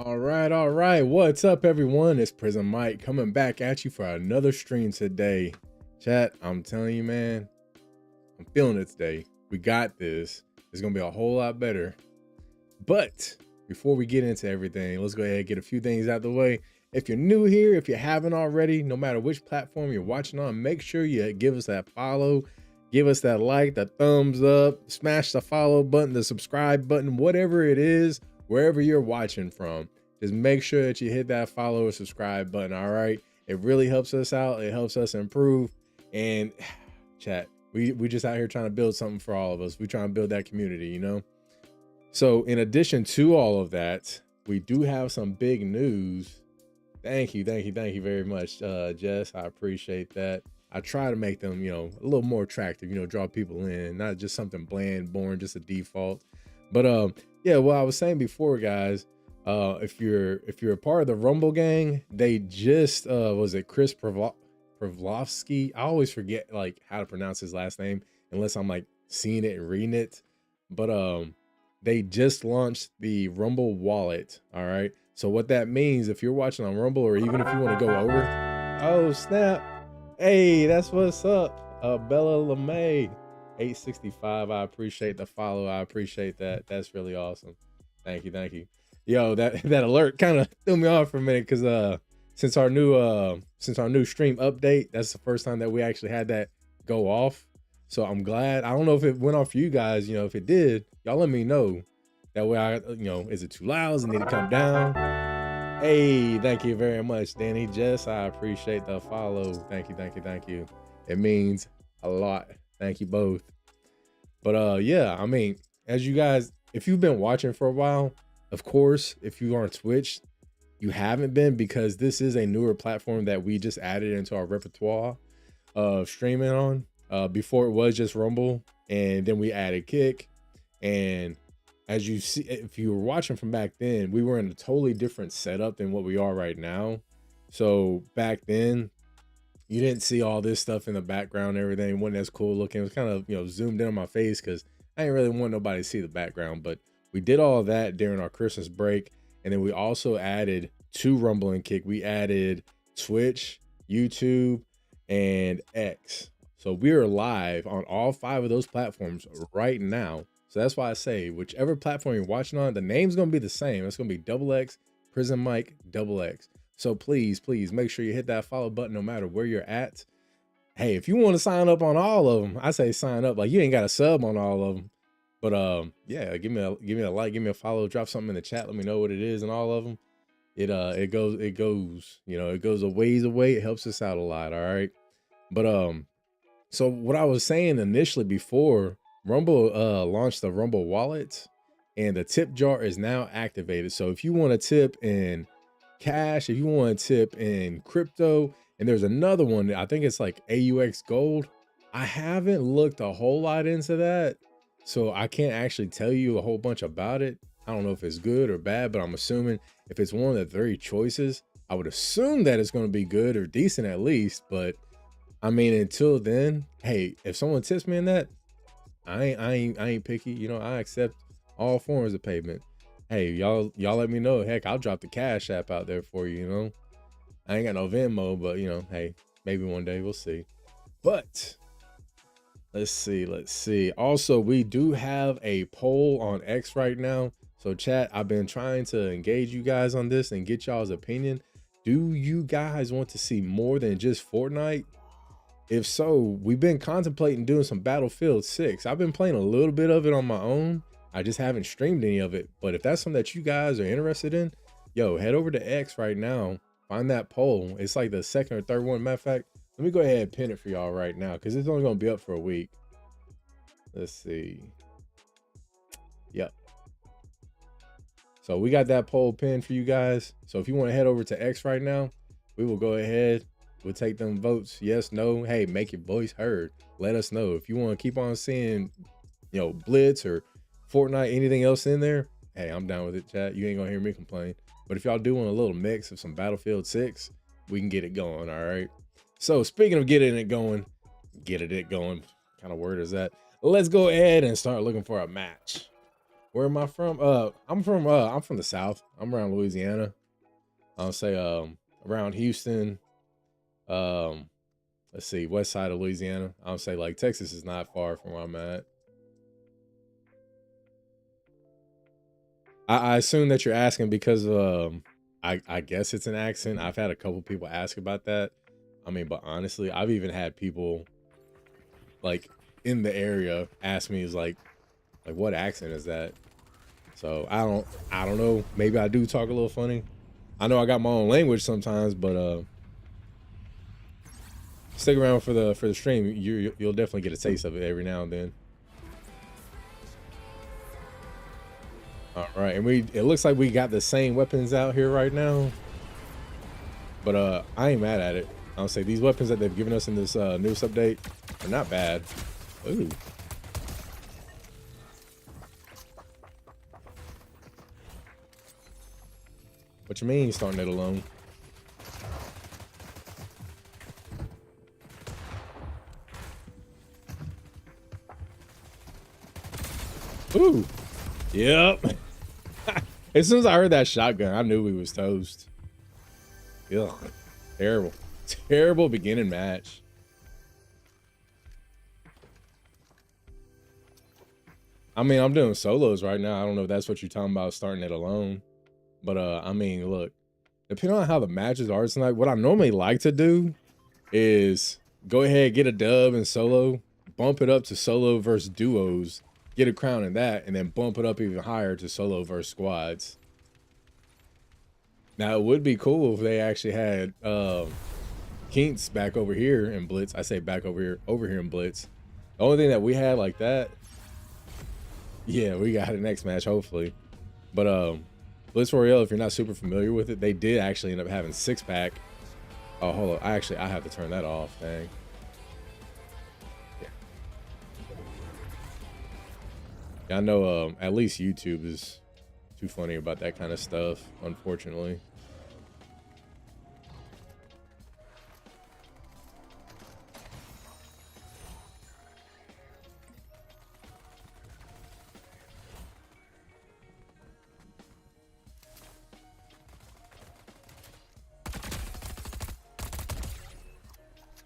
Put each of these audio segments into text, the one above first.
All right. What's up, everyone? It's Prison Mike coming back at you for another stream today. Chat, I'm telling you, man, I'm feeling it today. We got this. It's gonna be a whole lot better. But before we get into everything, let's go ahead and get a few things out the way. If you're new here, if you haven't already, no matter which platform you're watching on, make sure you give us that follow, give us that like, the thumbs up, smash the follow button, the subscribe button, whatever it is, wherever you're watching from. Just make sure that you hit that follow or subscribe button. All right. It really helps us out. It helps us improve. And chat, we just out here trying to build something for all of us. We trying to build that community, you know? So in addition to all of that, we do have some big news. Thank you very much, Jess. I appreciate that. I try to make them, a little more attractive, draw people in, not just something bland, boring, just a default. But yeah, well, I was saying before, guys, if you're a part of the Rumble gang, they just was it Chris Pavlovsky? I always forget like how to pronounce his last name unless I'm like seeing it and reading it. But they just launched the Rumble wallet. All right. So what that means, if you're watching on Rumble, or even if you want to go over, oh snap. Hey, that's what's up. Bella LeMay, 865. I appreciate the follow. I appreciate that. That's really awesome. Thank you. Yo, that alert kind of threw me off for a minute because since our new stream update, that's the first time that we actually had that go off. So I'm glad. I don't know if it went off for you guys. If it did, y'all let me know. That way is it too loud? Does it need to come down? Hey, thank you very much, Danny. Jess, I appreciate the follow. Thank you. It means a lot. Thank you both. But yeah, I mean, as you guys, if you've been watching for a while, of course, if you are on Twitch, you haven't been, because this is a newer platform that we just added into our repertoire of streaming on. Before it was just Rumble, and then we added Kick. And as you see, if you were watching from back then, we were in a totally different setup than what we are right now. So back then, you didn't see all this stuff in the background and everything. It wasn't as cool looking. It was kind of, zoomed in on my face because I didn't really want nobody to see the background. But we did all of that during our Christmas break. And then we also added to Rumble and Kick. We added Twitch, YouTube, and X. So we are live on all 5 of those platforms right now. So that's why I say, whichever platform you're watching on, the name's going to be the same. It's going to be XX, Prison Mike, XX. So please make sure you hit that follow button no matter where you're at. Hey, if you want to sign up on all of them, I say sign up. Like, you ain't got a sub on all of them. But yeah, give me a like, give me a follow, drop something in the chat. Let me know what it is in all of them. It goes a ways away. It helps us out a lot. All right. But so what I was saying initially before, Rumble launched the Rumble wallet, and the tip jar is now activated. So if you want to tip in cash, if you want to tip in crypto, and there's another one, I think it's like AUX Gold. I haven't looked a whole lot into that, so I can't actually tell you a whole bunch about it. I don't know if it's good or bad, but I'm assuming if it's one of the 3 choices, I would assume that it's going to be good or decent at least. But I mean, until then, hey, if someone tips me in that, I ain't picky. I accept all forms of payment. Hey, y'all let me know. Heck, I'll drop the Cash App out there for you. I ain't got no Venmo, but hey, maybe one day, we'll see. But let's see. Also, we do have a poll on X right now. So chat, I've been trying to engage you guys on this and get y'all's opinion. Do you guys want to see more than just Fortnite? If so, we've been contemplating doing some Battlefield 6. I've been playing a little bit of it on my own. I just haven't streamed any of it. But if that's something that you guys are interested in, yo, head over to X right now. Find that poll. It's like the second or third one. Matter of fact, let me go ahead and pin it for y'all right now because it's only going to be up for a week. Let's see. Yep. So we got that poll pinned for you guys. So if you want to head over to X right now, we will go ahead. We'll take them votes. Yes, no. Hey, make your voice heard. Let us know. If you want to keep on seeing, Blitz or Fortnite, anything else in there, hey, I'm down with it, chat. You ain't going to hear me complain. But if y'all do want a little mix of some Battlefield 6, we can get it going, all right? So speaking of getting it going, what kind of word is that? Let's go ahead and start looking for a match. Where am I from? I'm from the South. I'm around Louisiana. I'll say around Houston. Um, let's see, west side of Louisiana. I'll say like Texas is not far from where I'm at. I assume that you're asking because I guess it's an accent. I've had a couple people ask about that. I mean, but honestly, I've even had people like in the area ask me is like what accent is that? So I don't know. Maybe I do talk a little funny. I know I got my own language sometimes, but stick around for the stream. You'll definitely get a taste of it every now and then. All right, and it looks like we got the same weapons out here right now. But I ain't mad at it. I'll say these weapons that they've given us in this newest update are not bad. Ooh. What you mean starting it alone? Ooh. Yep. As soon as I heard that shotgun, I knew we was toast. Ugh. Terrible. Terrible beginning match. I mean, I'm doing solos right now. I don't know if that's what you're talking about, starting it alone. But I mean, look, depending on how the matches are tonight, what I normally like to do is go ahead, get a dub in solo, bump it up to solo versus duos, get a crown in that, and then bump it up even higher to solo versus squads. Now it would be cool if they actually had Keats back over here in Blitz. I say back over here in Blitz. The only thing that we had like that, yeah, we got it next match hopefully. But Blitz Royale, if you're not super familiar with it, they did actually end up having 6-pack. Oh, hold on. I have to turn that off. Dang. Yeah. I know at least YouTube is too funny about that kind of stuff, unfortunately.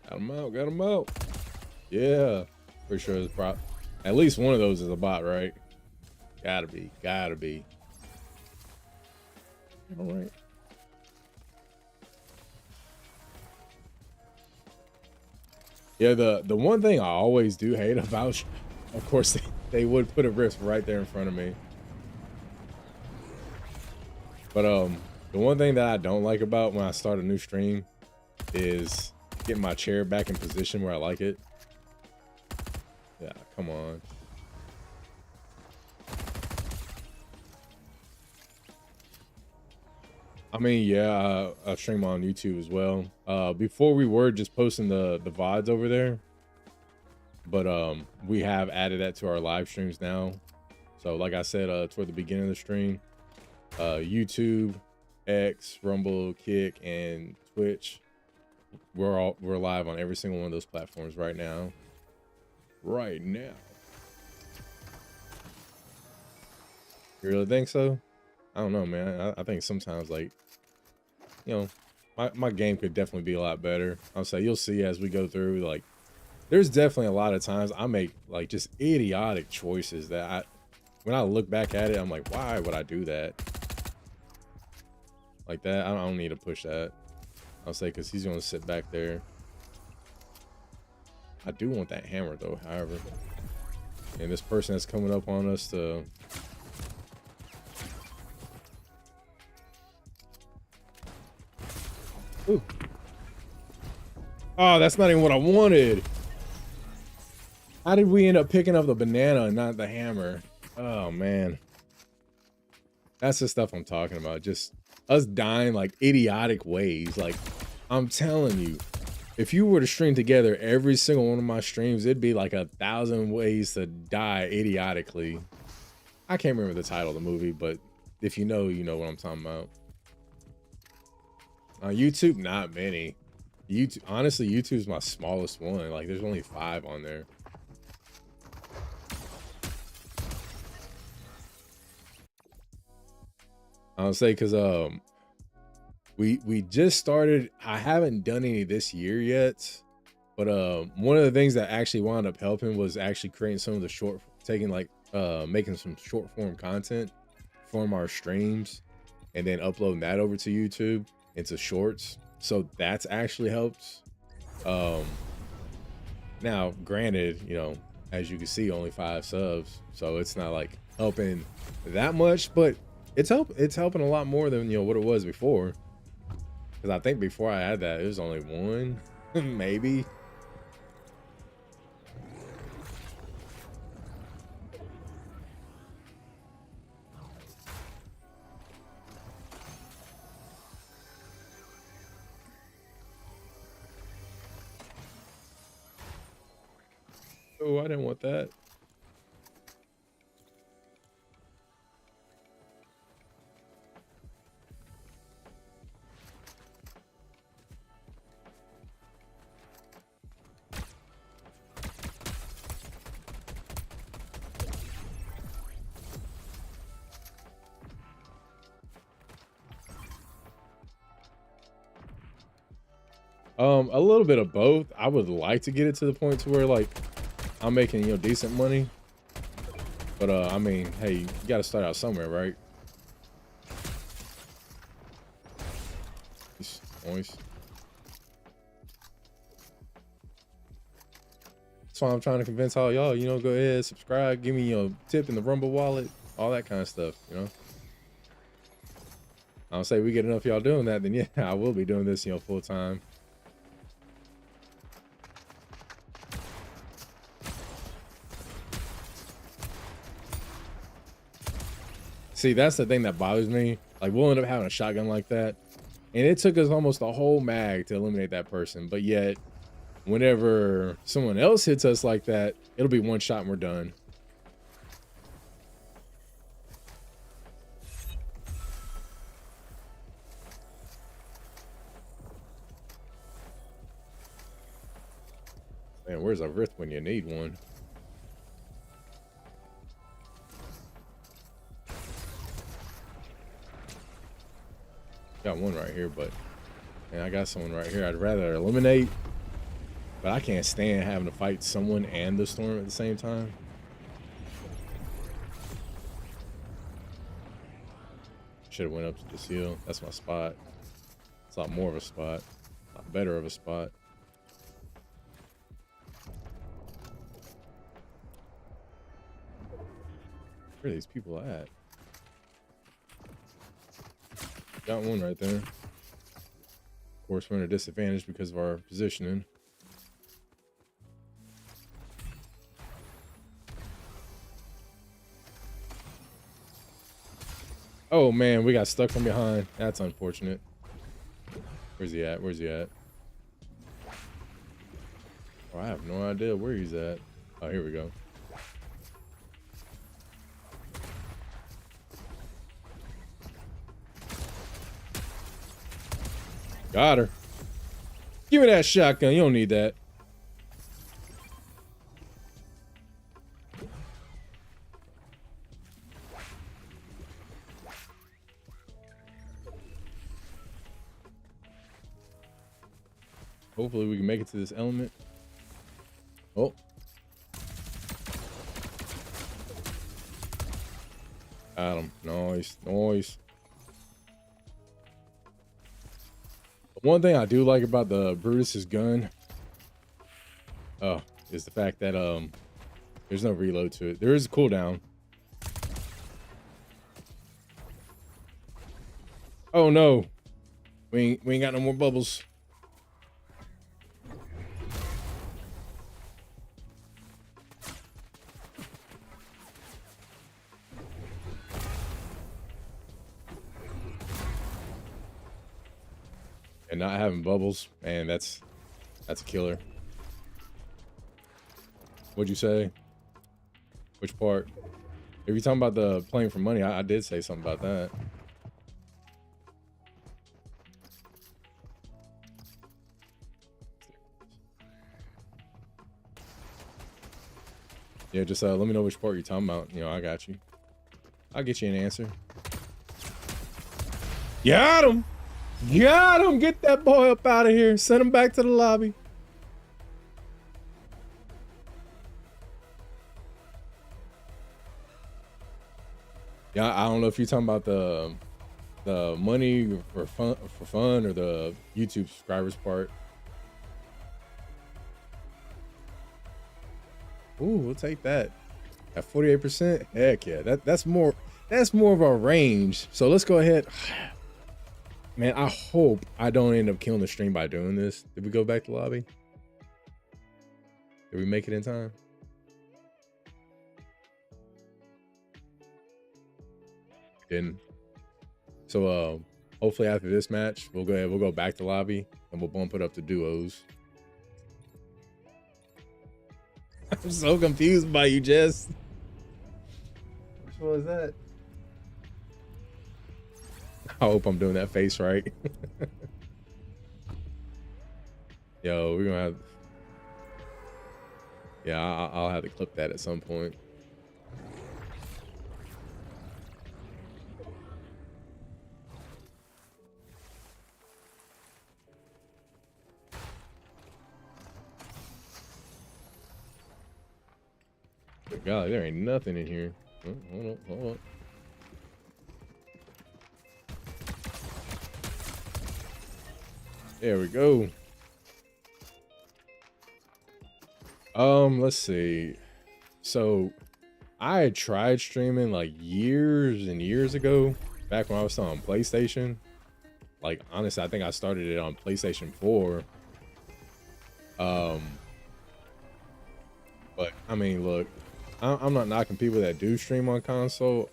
Got him out, got him out. Yeah. Pretty sure it's at least one of those is a bot, right? Gotta be, gotta be. All right. Yeah, the one thing I always do hate about, of course, they would put a rift right there in front of me. But the one thing that I don't like about when I start a new stream is getting my chair back in position where I like it. Yeah, come on. I mean, yeah, I stream on YouTube as well. Before we were just posting the VODs over there, but we have added that to our live streams now. So like I said, toward the beginning of the stream, YouTube, X, Rumble, Kick, and Twitch, we're live on every single one of those platforms right now. Right now. You really think so? I don't know, man. I think sometimes, like, you know, my game could definitely be a lot better. I'll say you'll see as we go through. Like, there's definitely a lot of times I make like just idiotic choices that when I look back at it, I'm like, why would I do that? Like that, I don't need to push that. I'll say because he's gonna sit back there. I do want that hammer though, however. And this person that's coming up on us to. Ooh. Oh, that's not even what I wanted. How did we end up picking up the banana and not the hammer? Oh man. That's the stuff I'm talking about. Just us dying like idiotic ways. Like, I'm telling you, if you were to string together every single one of my streams, it'd be like 1,000 ways to die idiotically. I can't remember the title of the movie, but if you know, you know what I'm talking about. On YouTube, not many. YouTube, honestly, YouTube's my smallest one. Like, there's only 5 on there. I'll say because we just started. I haven't done any this year yet, but one of the things that actually wound up helping was actually creating some of the making some short form content from our streams and then uploading that over to YouTube into shorts. So that's actually helped. Now granted, you know, as you can see, only 5 subs, so it's not like helping that much, but it's helping a lot more than, you know, what it was before. Because I think before I had that, it was only 1, maybe. Oh, I didn't want that. A little bit of both. I would like to get it to the point to where like I'm making, you know, decent money. But I mean, hey, you gotta start out somewhere, right? Nice. That's why I'm trying to convince all y'all, you know, go ahead, subscribe, give me your tip in the Rumble wallet, all that kind of stuff, you know. I'll say we get enough of y'all doing that, then yeah, I will be doing this, you know, full time. See, that's the thing that bothers me. Like, we'll end up having a shotgun like that, and it took us almost a whole mag to eliminate that person. But yet, whenever someone else hits us like that, it'll be one shot and we're done. Man, where's a rift when you need one? Got one right here, but and I got someone right here. I'd rather eliminate, but I can't stand having to fight someone and the storm at the same time. Should have went up to this hill. That's my spot. It's a lot more of a spot, a lot better of a spot. Where are these people at? Got one right there. Of course, we're at a disadvantage because of our positioning. Oh man, we got stuck from behind. That's unfortunate. Where's he at? Where's he at? Oh, I have no idea where he's at. Oh, here we go. Got her. Give me that shotgun. You don't need that. Hopefully we can make it to this element. Oh. Got him. Nice. Nice. One thing I do like about the Brutus's gun is the fact that there's no reload to it. There is a cooldown. Oh no. We ain't got no more bubbles. And not having bubbles, man, that's a killer. What'd you say? Which part? If you're talking about the playing for money, I did say something about that. Yeah, just let me know which part you're talking about. You know, I got you. I'll get you an answer. Got him. Got him. Get that boy up out of here. Send him back to the lobby. Yeah, I don't know if you're talking about the money for fun or the YouTube subscribers part. Ooh, we'll take that. At 48%. Heck yeah. That's more of a range. So let's go ahead. Man, I hope I don't end up killing the stream by doing this. Did we go back to lobby? Did we make it in time? Didn't. So hopefully after this match, we'll go back to lobby and we'll bump it up to duos. I'm so confused by you, Jess. Which one was that? I hope I'm doing that face right. Yo, we're gonna have. Yeah, I'll have to clip that at some point. God, there ain't nothing in here. Oh, hold on. There we go. Let's see. So I had tried streaming like years and years ago, back when I was still on PlayStation. Like, honestly, I think I started it on PlayStation 4. But I mean, look, I'm not knocking people that do stream on console.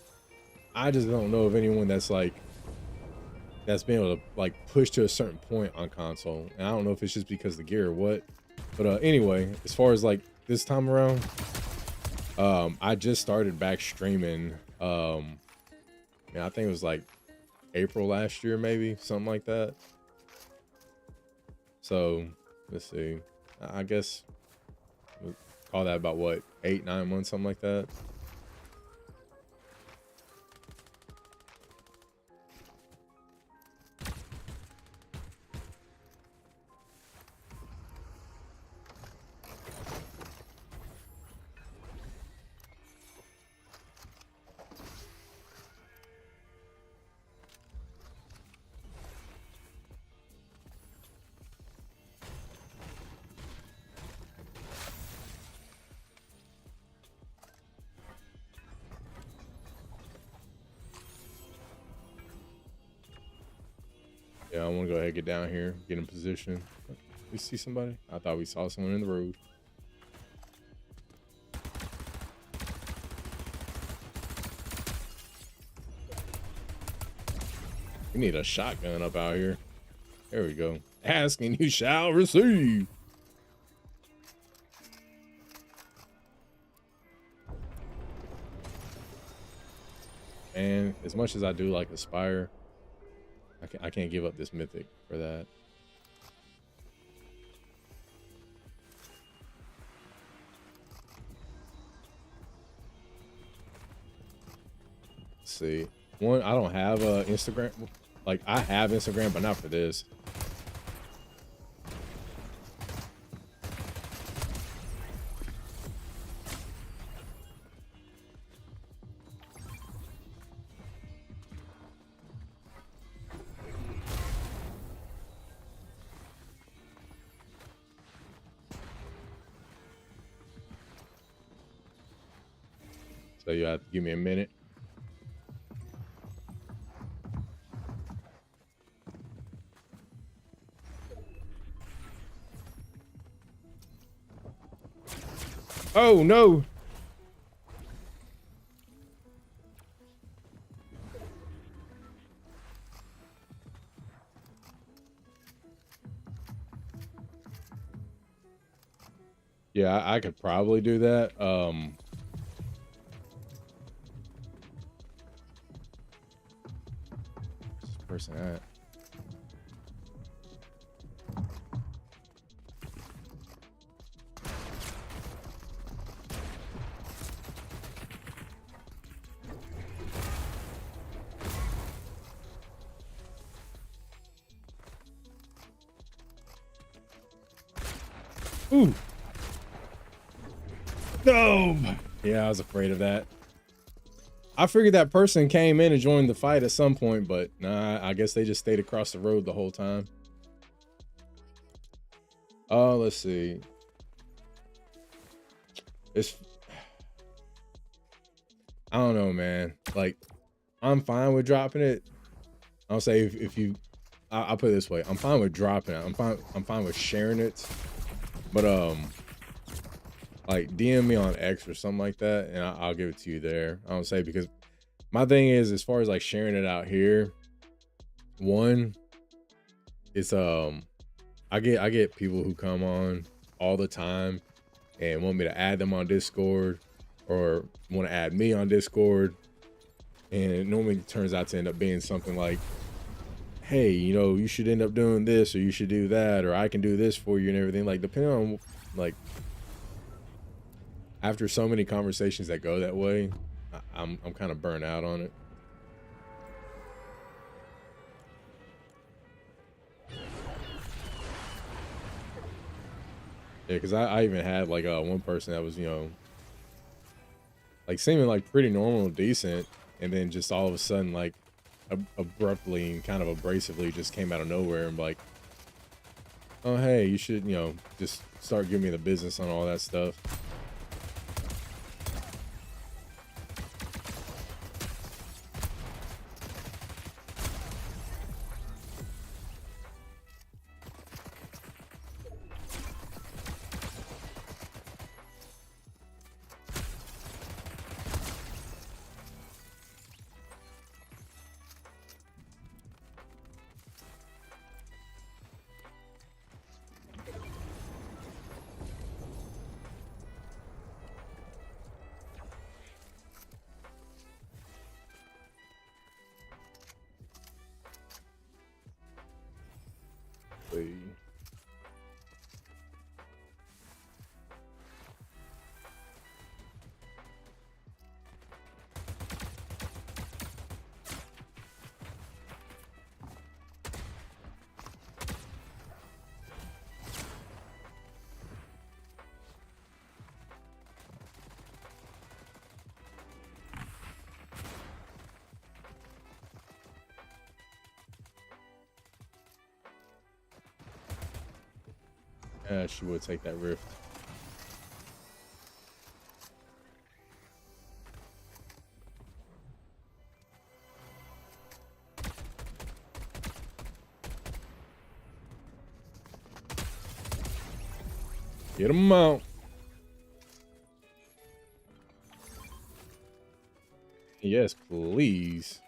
I just don't know of anyone that's been able to like push to a certain point on console. And I don't know if it's just because of the gear or what. But anyway, as far as like this time around, I just started back streaming. I think it was like April last year, maybe something like that. So let's see. I guess we'll call that about what, 8-9 months, something like that. Yeah, I want to go ahead and get down here, get in position. We see somebody? I thought we saw someone in the road. We need a shotgun up out here. There we go. Asking you shall receive. And as much as I do like Aspire, I can't give up this mythic for that. Let's see. One, I don't have Instagram. Like, I have Instagram, but not for this. So you have to give me a minute. Oh no. Yeah, I could probably do that. Where's this person at? Ooh. No. Yeah, I was afraid of that. I figured that person came in and joined the fight at some point, but nah, I guess they just stayed across the road the whole time. Oh, let's see. It's, I don't know, man. Like, I'm fine with dropping it. I'll say if you, I'll put it this way. I'm fine with dropping it. I'm fine with sharing it. But like DM me on X or something like that, and I'll give it to you there. I don't say, because my thing is, as far as like sharing it out here, one, it's I get people who come on all the time and want me to add them on Discord, or want to add me on Discord, and it normally turns out to end up being something like, hey, you know, you should end up doing this, or you should do that, or I can do this for you and everything. Like, depending on, like, after so many conversations that go that way, I'm kind of burnt out on it. Yeah, because I even had like one person that was, you know, like seeming like pretty normal, decent, and then just all of a sudden, like, abruptly and kind of abrasively just came out of nowhere and like, oh hey, you should, you know, just start giving me the business on all that stuff. See. Yeah, she would take that rift. Get him out. Yes, please.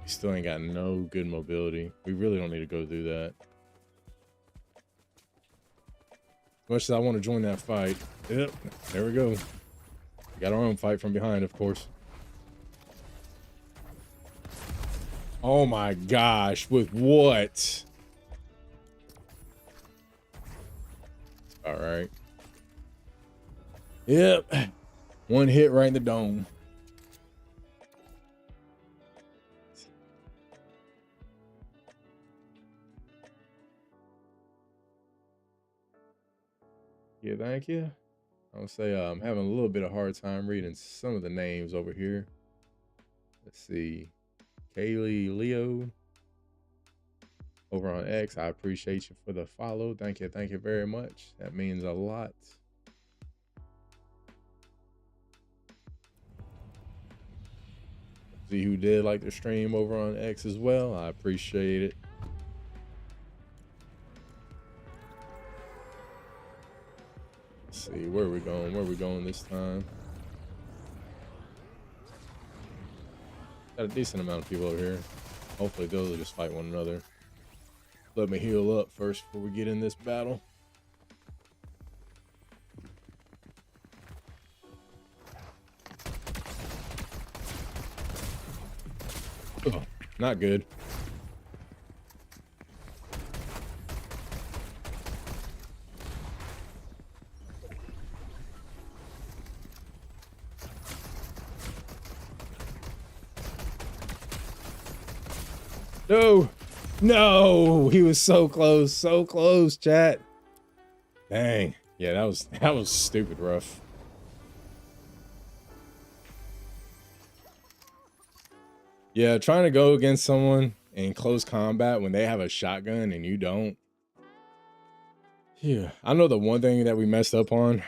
Still ain't got no good mobility. We really don't need to go do that. As much as I want to join that fight. Yep, there we go. We got our own fight from behind, of course. Oh my gosh, with what? All right. Yep. One hit right in the dome. Yeah, thank you. I would say I'm having a little bit of hard time reading some of the names over here. Let's see. Kaylee Leo over on X. I appreciate you for the follow. Thank you very much. That means a lot. See who did like the stream over on X as well. I appreciate it. Let's see, where are we going? Where are we going this time? Got a decent amount of people over here. Hopefully they'll just fight one another. Let me heal up first before we get in this battle. Oh, not good. No, no, he was so close, chat. Dang, yeah, that was stupid rough. Yeah, trying to go against someone in close combat when they have a shotgun and you don't. Yeah, I know the one thing that we messed up on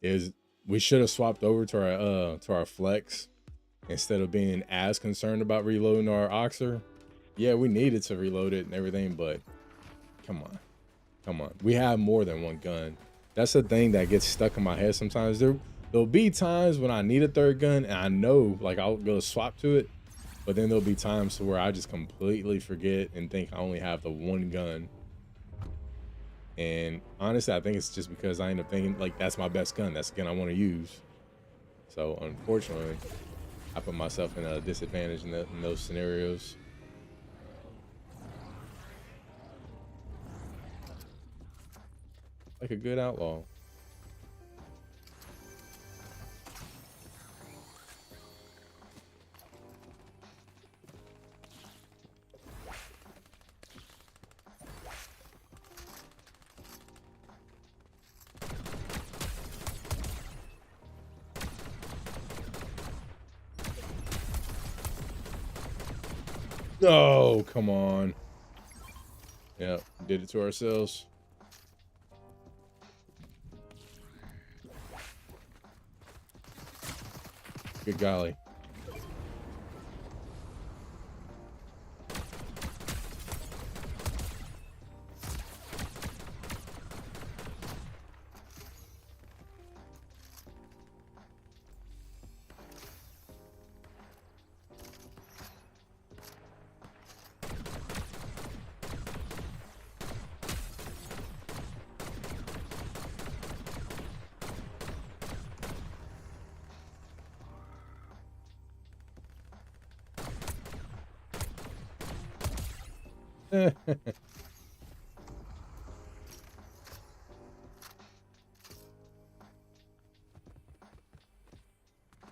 is we should have swapped over to our flex instead of being as concerned about reloading our oxer. Yeah, we needed to reload it and everything, but come on. Come on. We have more than one gun. That's the thing that gets stuck in my head sometimes. There'll be times when I need a third gun and I know like I'll go swap to it, but then there'll be times where I just completely forget and think I only have the one gun. And honestly, I think it's just because I end up thinking like that's my best gun. That's the gun I want to use. So unfortunately, I put myself in a disadvantage in those scenarios. Like a good outlaw. Oh, come on. Yeah, did it to ourselves. Good golly.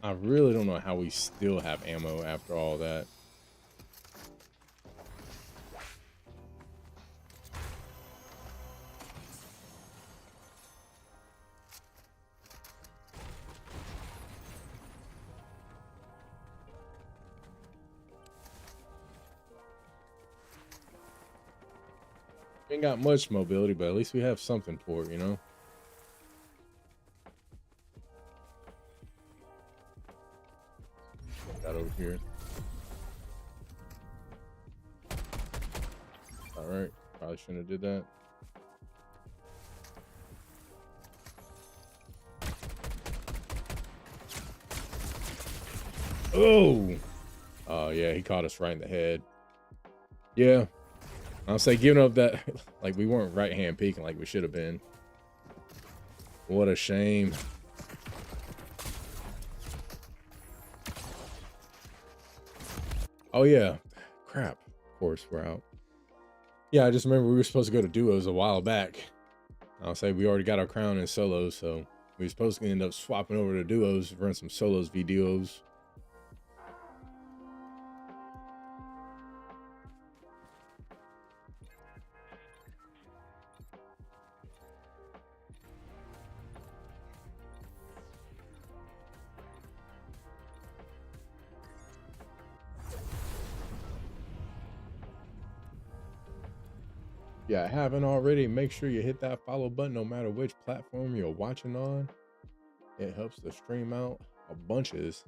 I really don't know how we still have ammo after all that. Ain't got much mobility, but at least we have something for it, you know? Got over here. All right. Probably shouldn't have did that. Oh! Oh, yeah, he caught us right in the head. Yeah. I'll say giving up that, like, we weren't right-hand peeking like we should have been. What a shame. Oh, yeah. Crap. Of course, we're out. Yeah, I just remember we were supposed to go to duos a while back. I'll say we already got our crown in solos, so we were supposed to end up swapping over to duos, run some solos v duos. Yeah, I haven't already, make sure you hit that follow button no matter which platform you're watching on. It helps the stream out a bunches.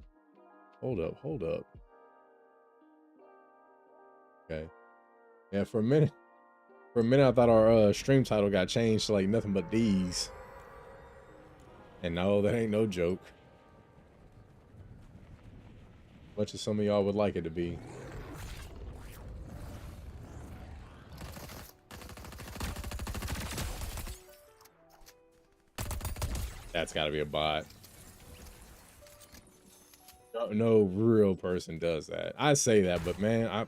Hold up, hold up. Okay. Yeah, for a minute I thought our stream title got changed to like nothing but these. And no, that ain't no joke. Much as some of y'all would like it to be. That's gotta be a bot. No real person does that. I say that, but man,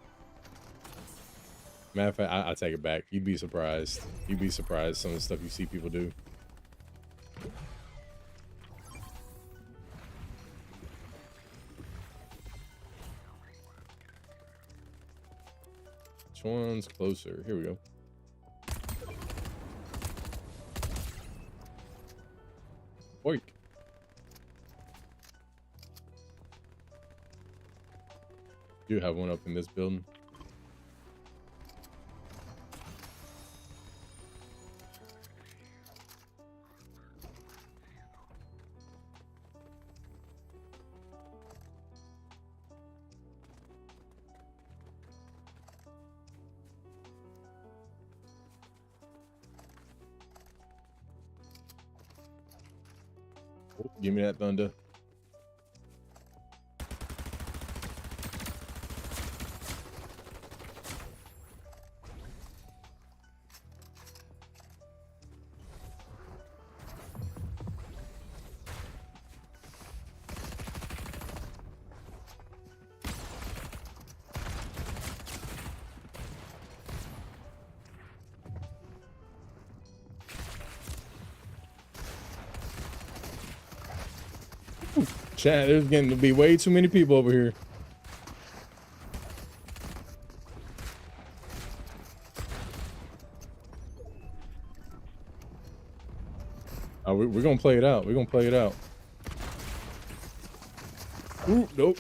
matter of fact, I take it back. You'd be surprised. You'd be surprised some of the stuff you see people do. Which one's closer? Here we go. Oink. Do have one up in this building. Oh, give me that thunder. Chat, there's getting to be way too many people over here. Oh, we're gonna play it out. We're gonna play it out. Ooh, nope.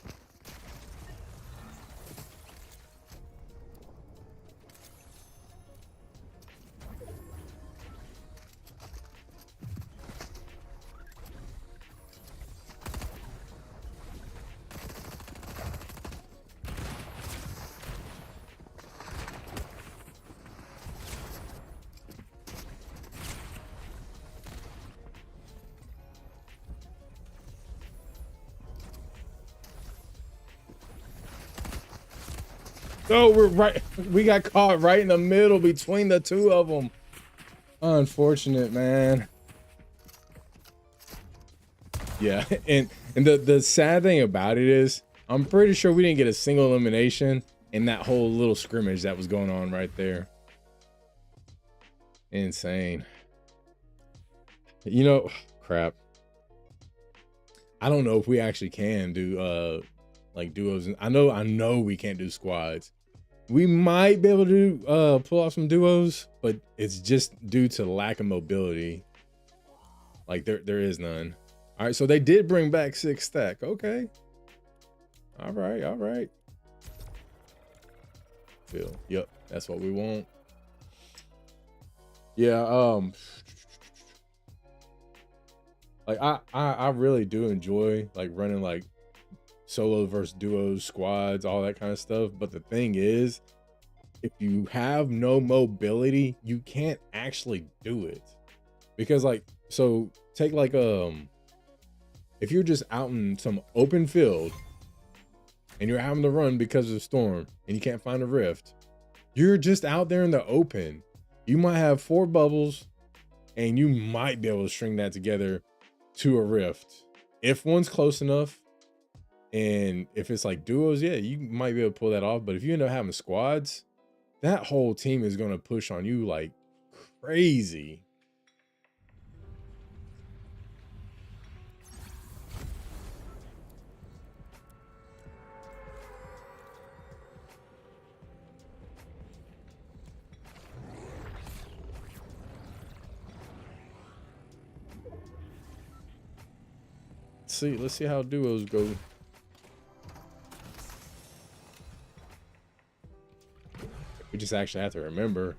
Oh, we're right. We got caught right in the middle between the two of them. Unfortunate, man. Yeah, and the sad thing about it is, I'm pretty sure we didn't get a single elimination in that whole little scrimmage that was going on right there. Insane. You know, crap. I don't know if we actually can do like duos. I know we can't do squads. We might be able to pull off some duos, but it's just due to lack of mobility. Like there is none. All right, so they did bring back 6 stack. Okay. All right, all right. Phil, yep, that's what we want. Yeah, like I really do enjoy like running like solo versus duos, squads, all that kind of stuff. But the thing is, if you have no mobility, you can't actually do it. Because like, so take like if you're just out in some open field and you're having to run because of the storm and you can't find a rift, you're just out there in the open. You might have 4 bubbles and you might be able to string that together to a rift if one's close enough. And if it's like duos, yeah, you might be able to pull that off. But if you end up having squads, that whole team is going to push on you like crazy. Let's see how duos go. We just actually have to remember.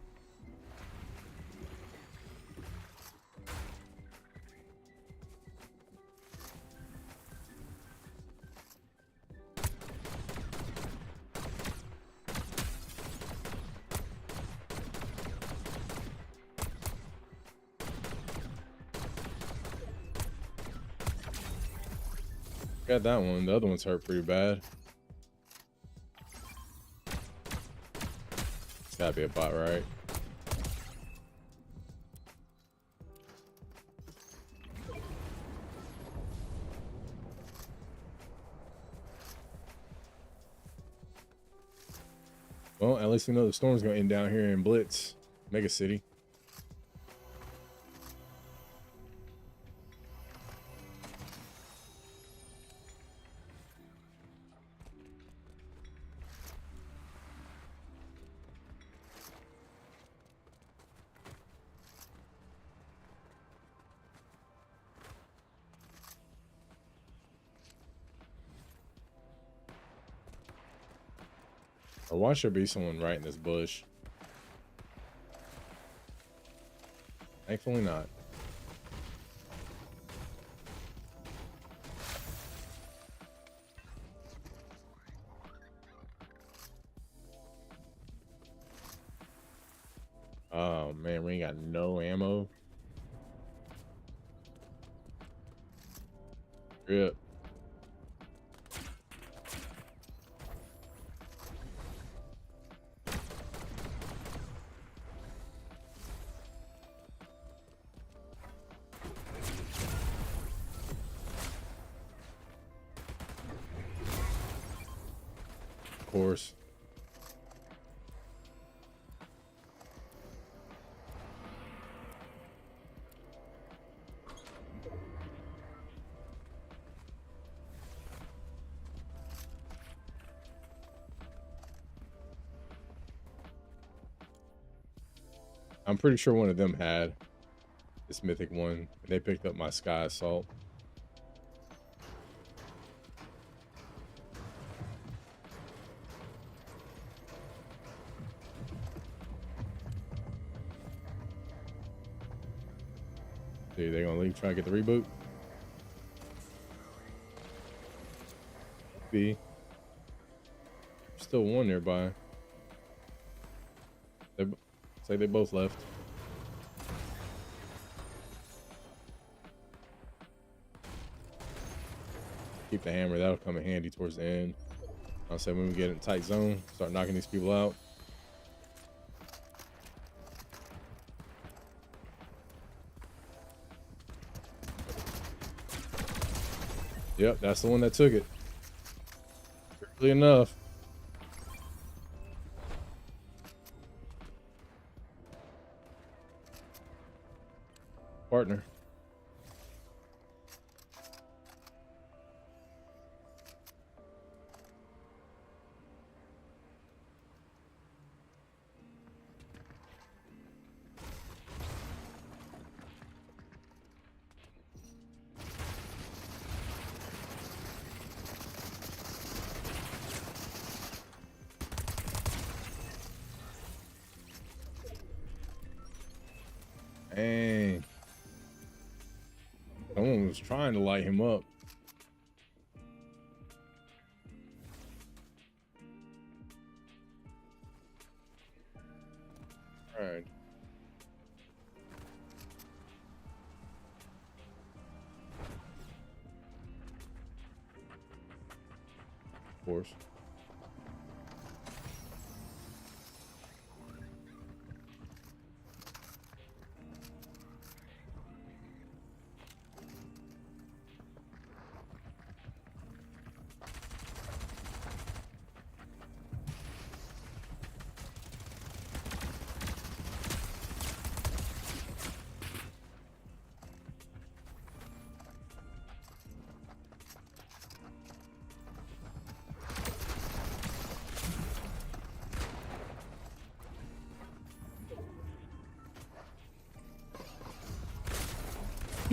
Got that one. The other one's hurt pretty bad. It's gotta be a bot, right? Well, at least we know the storm's gonna end down here in Blitz, Mega City. Or why should there be someone right in this bush? Thankfully not. Oh man, we ain't got no ammo. Rip. Of course. I'm pretty sure one of them had this mythic one. They picked up my sky assault. Dude, they gonna leave try to get the reboot? B. Still one nearby. It's like they both left. Keep the hammer, that'll come in handy towards the end. I'll say when we get in a tight zone, start knocking these people out. Yep, that's the one that took it. Weirdly enough. Partner. Dang. Someone was trying to light him up. All right. Of course.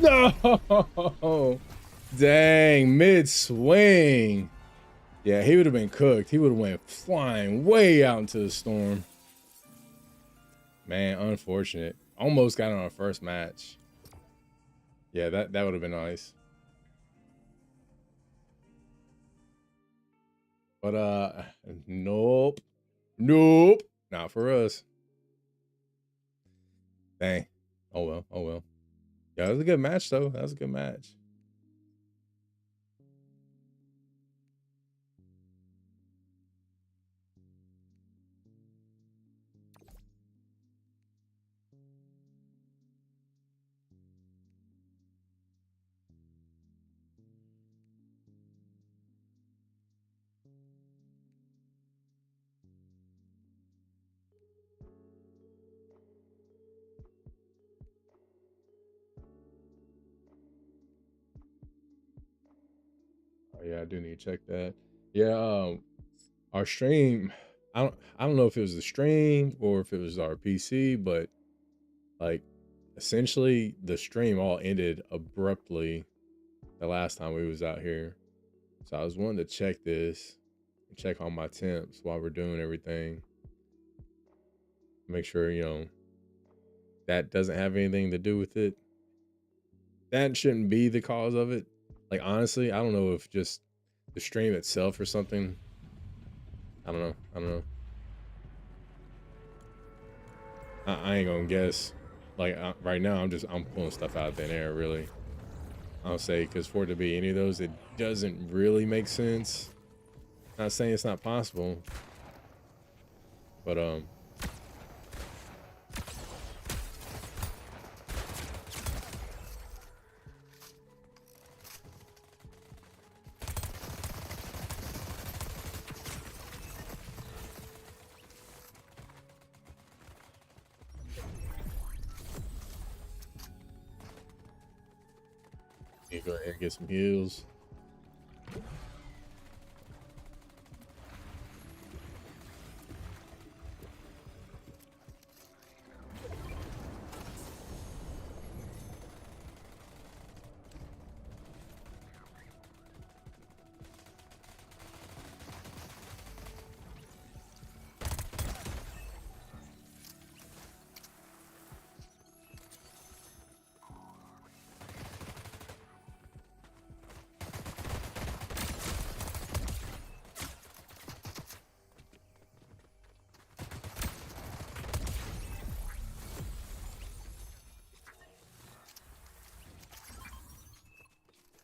No! Dang, mid swing. Yeah, he would have been cooked. He would have went flying way out into the storm. Man, unfortunate. Almost got on our first match. Yeah, that would have been nice. But nope. Nope. Not for us. Dang. Oh well. Oh well. Yeah, that was a good match though. That was a good match. Oh yeah, I do need to check that. Yeah, our stream, I don't know if it was the stream or if it was our PC, but like essentially the stream all ended abruptly the last time we was out here. So I was wanting to check this. check all my temps while we're doing everything. Make sure, you know, that doesn't have anything to do with it. That shouldn't be the cause of it. Like, honestly, I don't know if just the stream itself or something. I don't know. I don't know. I ain't gonna guess. Like, right now, I'm pulling stuff out of thin air, really. I'll say, because for it to be any of those, it doesn't really make sense. Not saying it's not possible, but you go ahead and get some heals.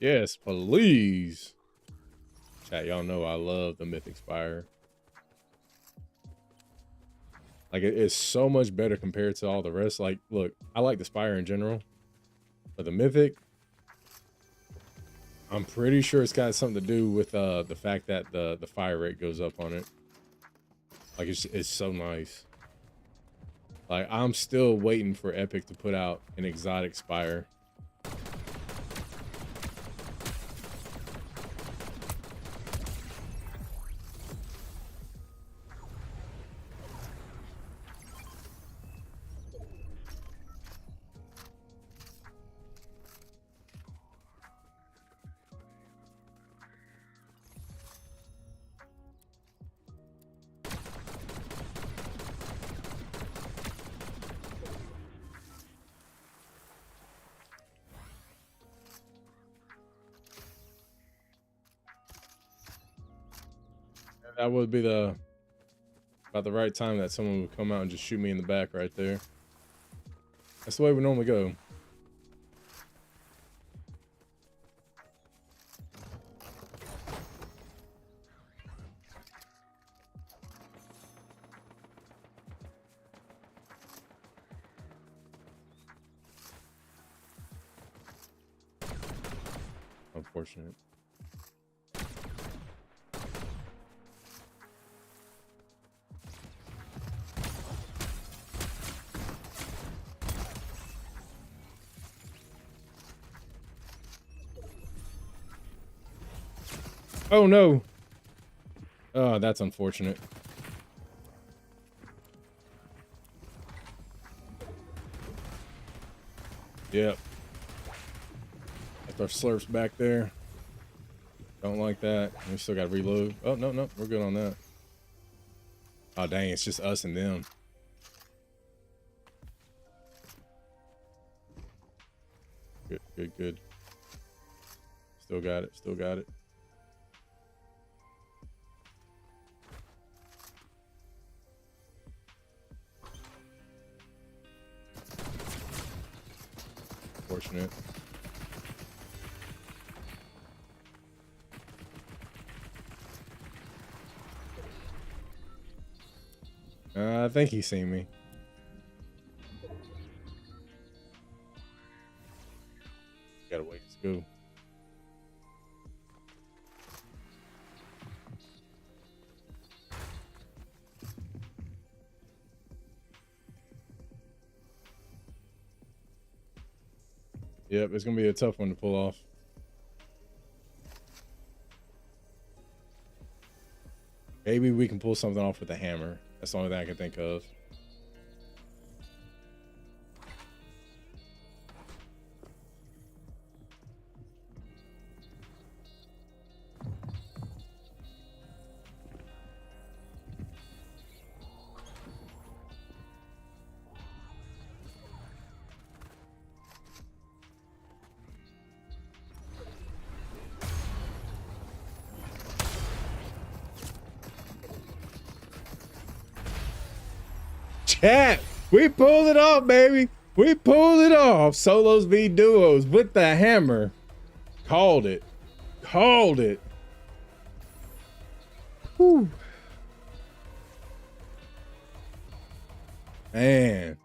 Yes, please. Chat, y'all know I love the Mythic Spire. Like, it's so much better compared to all the rest. Like, look, I like the Spire in general, but the Mythic, I'm pretty sure it's got something to do with the fact that the fire rate goes up on it. Like, it's so nice. Like, I'm still waiting for Epic to put out an exotic Spire. That would be about the right time that someone would come out and just shoot me in the back right there. That's the way we normally go. Unfortunate. Oh no. Oh, that's unfortunate. Yep. Left our slurps back there. Don't like that. We still got to reload. Oh, no, no. We're good on that. Oh, dang. It's just us and them. Good, good, good. Still got it. Still got it. Fortunate. I think he's seen me. Gotta wait. Let's go. Yep, it's gonna be a tough one to pull off. Maybe we can pull something off with a hammer. That's the only thing I can think of. Chat, we pulled it off, baby. We pulled it off. Solos v duos with the hammer. Called it. Called it. Whew. Man.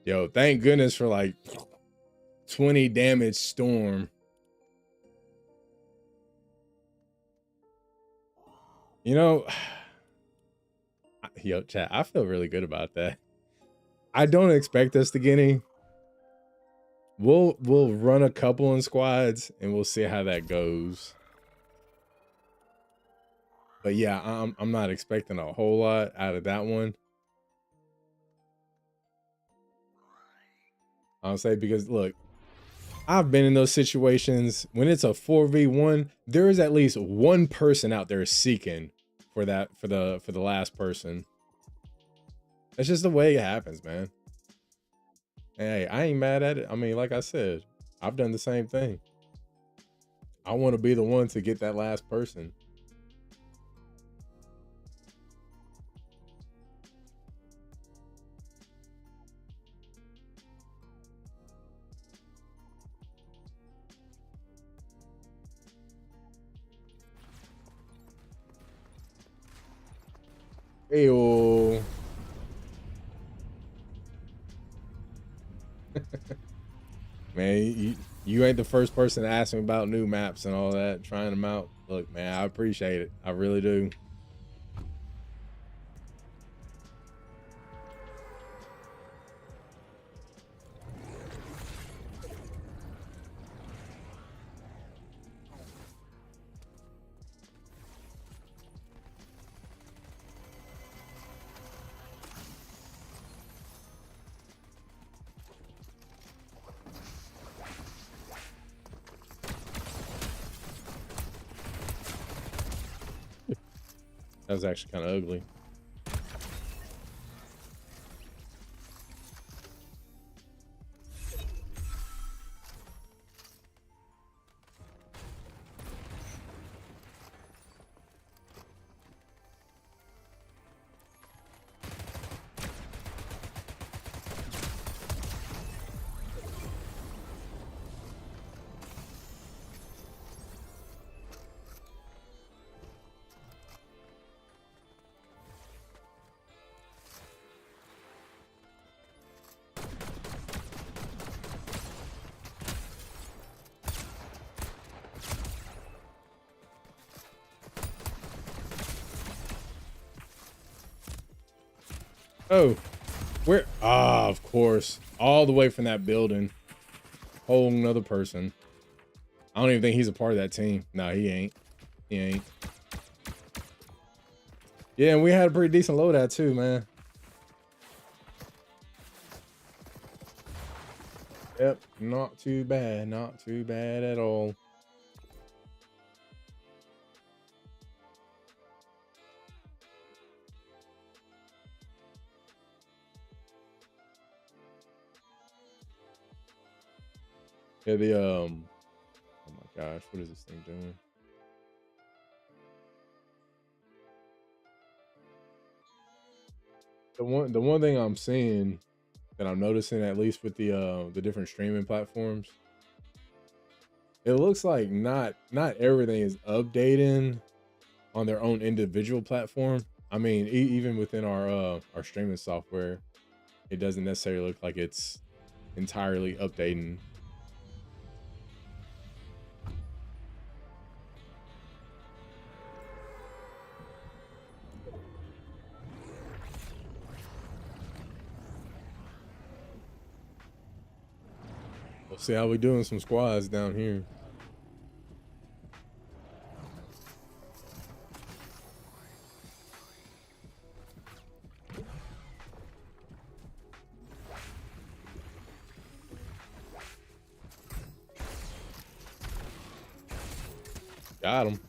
Yo, thank goodness for like 20 damage storm. You know, yo, chat, I feel really good about that. I don't expect us to get any. We'll run a couple in squads and we'll see how that goes. But yeah, I'm not expecting a whole lot out of that one. I'll say, because look, I've been in those situations when it's a 4v1, there is at least one person out there seeking for that, for the last person. That's just the way it happens, man. Hey, I ain't mad at it. I mean, like I said, I've done the same thing. I want to be the one to get that last person. Ayo. Man, you ain't the first person to ask me about new maps and all that, trying them out. Look, man, I appreciate it. I really do. That was actually kind of ugly. Oh, where? Ah, of course. All the way from that building. Whole nother person. I don't even think he's a part of that team. No, he ain't. He ain't. Yeah, and we had a pretty decent loadout too, man. Yep, not too bad. Not too bad at all. Yeah, oh my gosh, what is this thing doing? The one thing I'm seeing that I'm noticing, at least with the different streaming platforms, it looks like not everything is updating on their own individual platform. I mean, even within our streaming software, it doesn't necessarily look like it's entirely updating. We'll see how we doing some squads down here. Got him.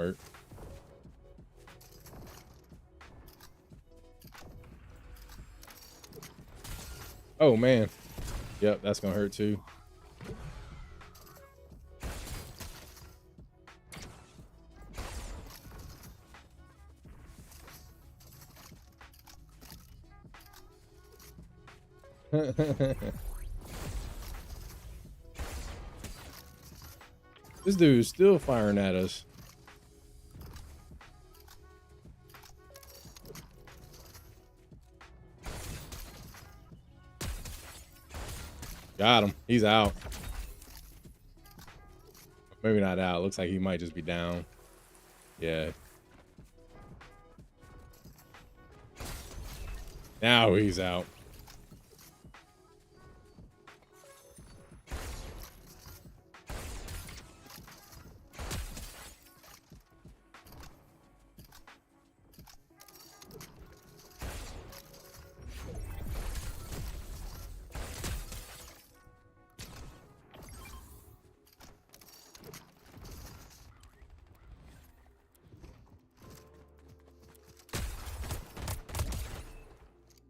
hurt. Oh man. Yep, that's gonna hurt too. This dude's still firing at us. Got him. He's out. Maybe not out. Looks like he might just be down. Yeah. Now he's out.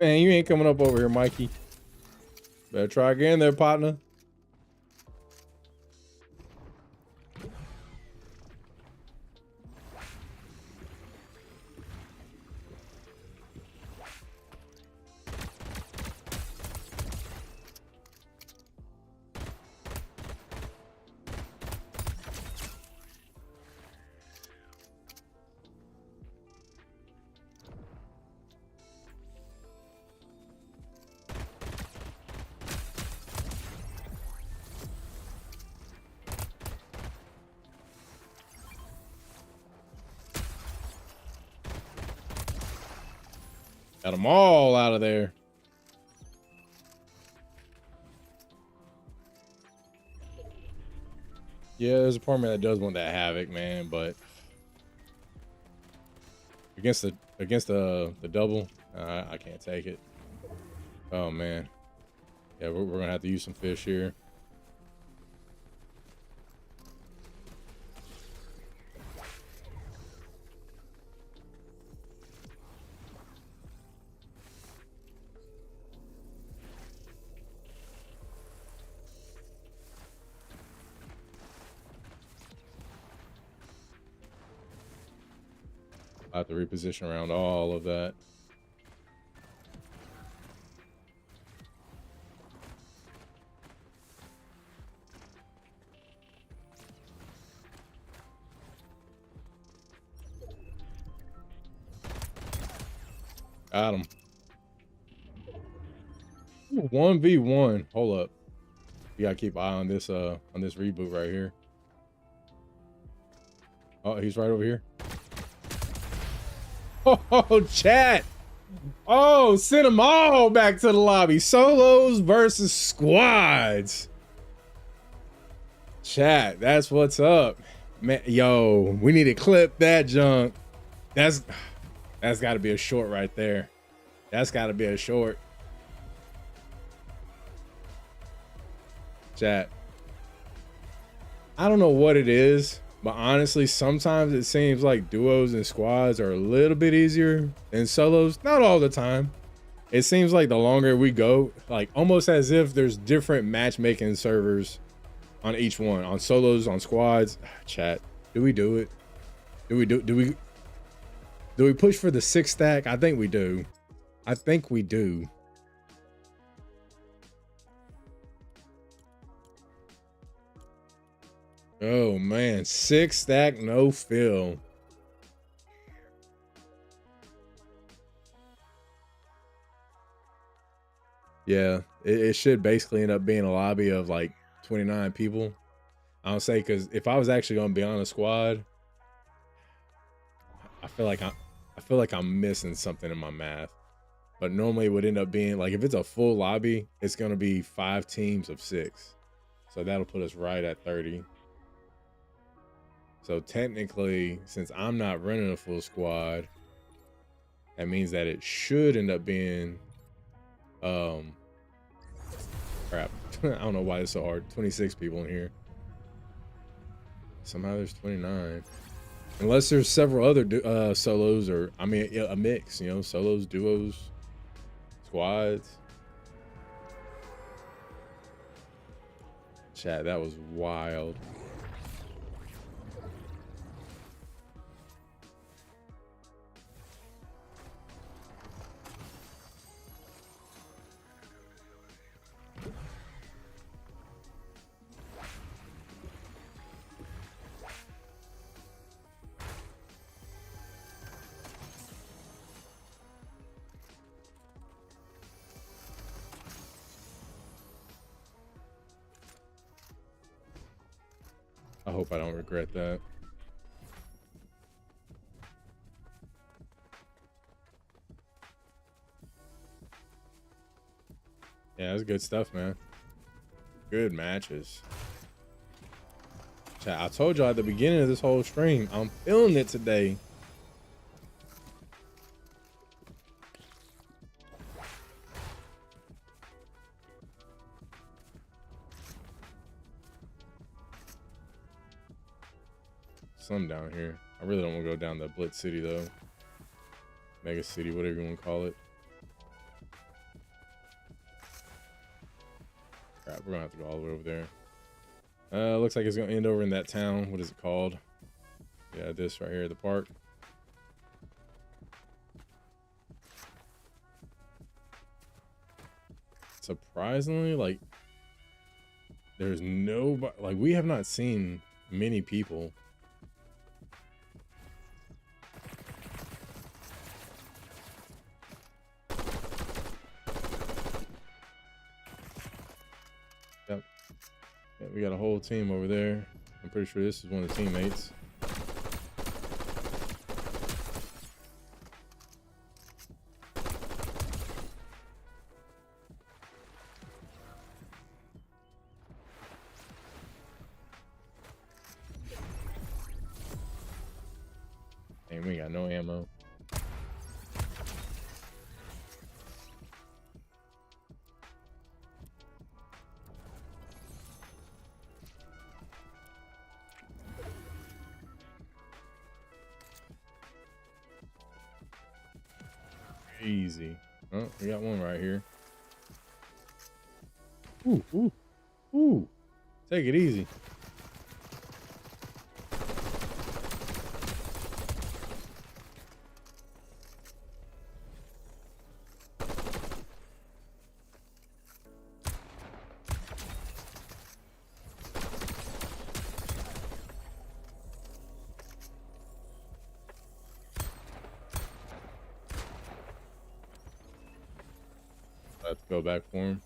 Man, you ain't coming up over here, Mikey. Better try again there, partner. Got them all out of there. Yeah, there's a part of me that does want that havoc, man, but against the double, I can't take it. Oh man, yeah, we're gonna have to use some fish here. I have to reposition around all of that. Got him. 1v1. Hold up. You gotta keep an eye on this reboot right here. Oh, he's right over here. Oh, chat. Oh, send them all back to the lobby. Solos versus squads. Chat, that's what's up. Man, yo, we need to clip that junk. That's got to be a short right there. That's got to be a short. Chat. I don't know what it is, but honestly, sometimes it seems like duos and squads are a little bit easier than solos. Not all the time. It seems like the longer we go, like almost as if there's different matchmaking servers on each one. On solos, on squads. Chat, do we do it? Do we push for the 6 stack? I think we do. I think we do. Oh man, 6 stack, no fill. Yeah, it should basically end up being a lobby of like 29 people. I don't say, because if I was actually gonna be on a squad, I feel like I'm missing something in my math. But normally it would end up being like, if it's a full lobby, it's gonna be 5 teams of 6. So that'll put us right at 30. So technically, since I'm not running a full squad, that means that it should end up being, crap. I don't know why it's so hard. 26 people in here. Somehow there's 29. Unless there's several other solos, or I mean, yeah, a mix, you know, solos, duos, squads. Chat, that was wild. I hope I don't regret that. Yeah, that's good stuff, man. Good matches. Chat, I told y'all at the beginning of this whole stream, I'm feeling it today. Some down here. I really don't want to go down to Blitz City though. Mega City, whatever you want to call it. Crap, we're gonna have to go all the way over there. Looks like it's gonna end over in that town. What is it called? Yeah, this right here, the park. Surprisingly, like, there's nobody. Like, we have not seen many people. Yep. Yeah, we got a whole team over there. I'm pretty sure this is one of the teammates. Dang, we ain't got no ammo. Easy. Oh, we got one right here. Ooh, ooh, ooh. Take it easy. I have to go back for him.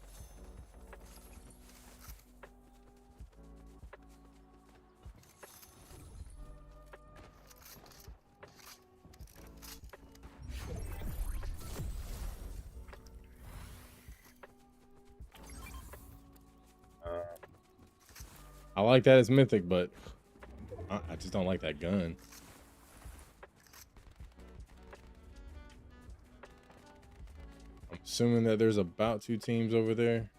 I like that as mythic, but I just don't like that gun. I'm assuming that there's about 2 teams over there.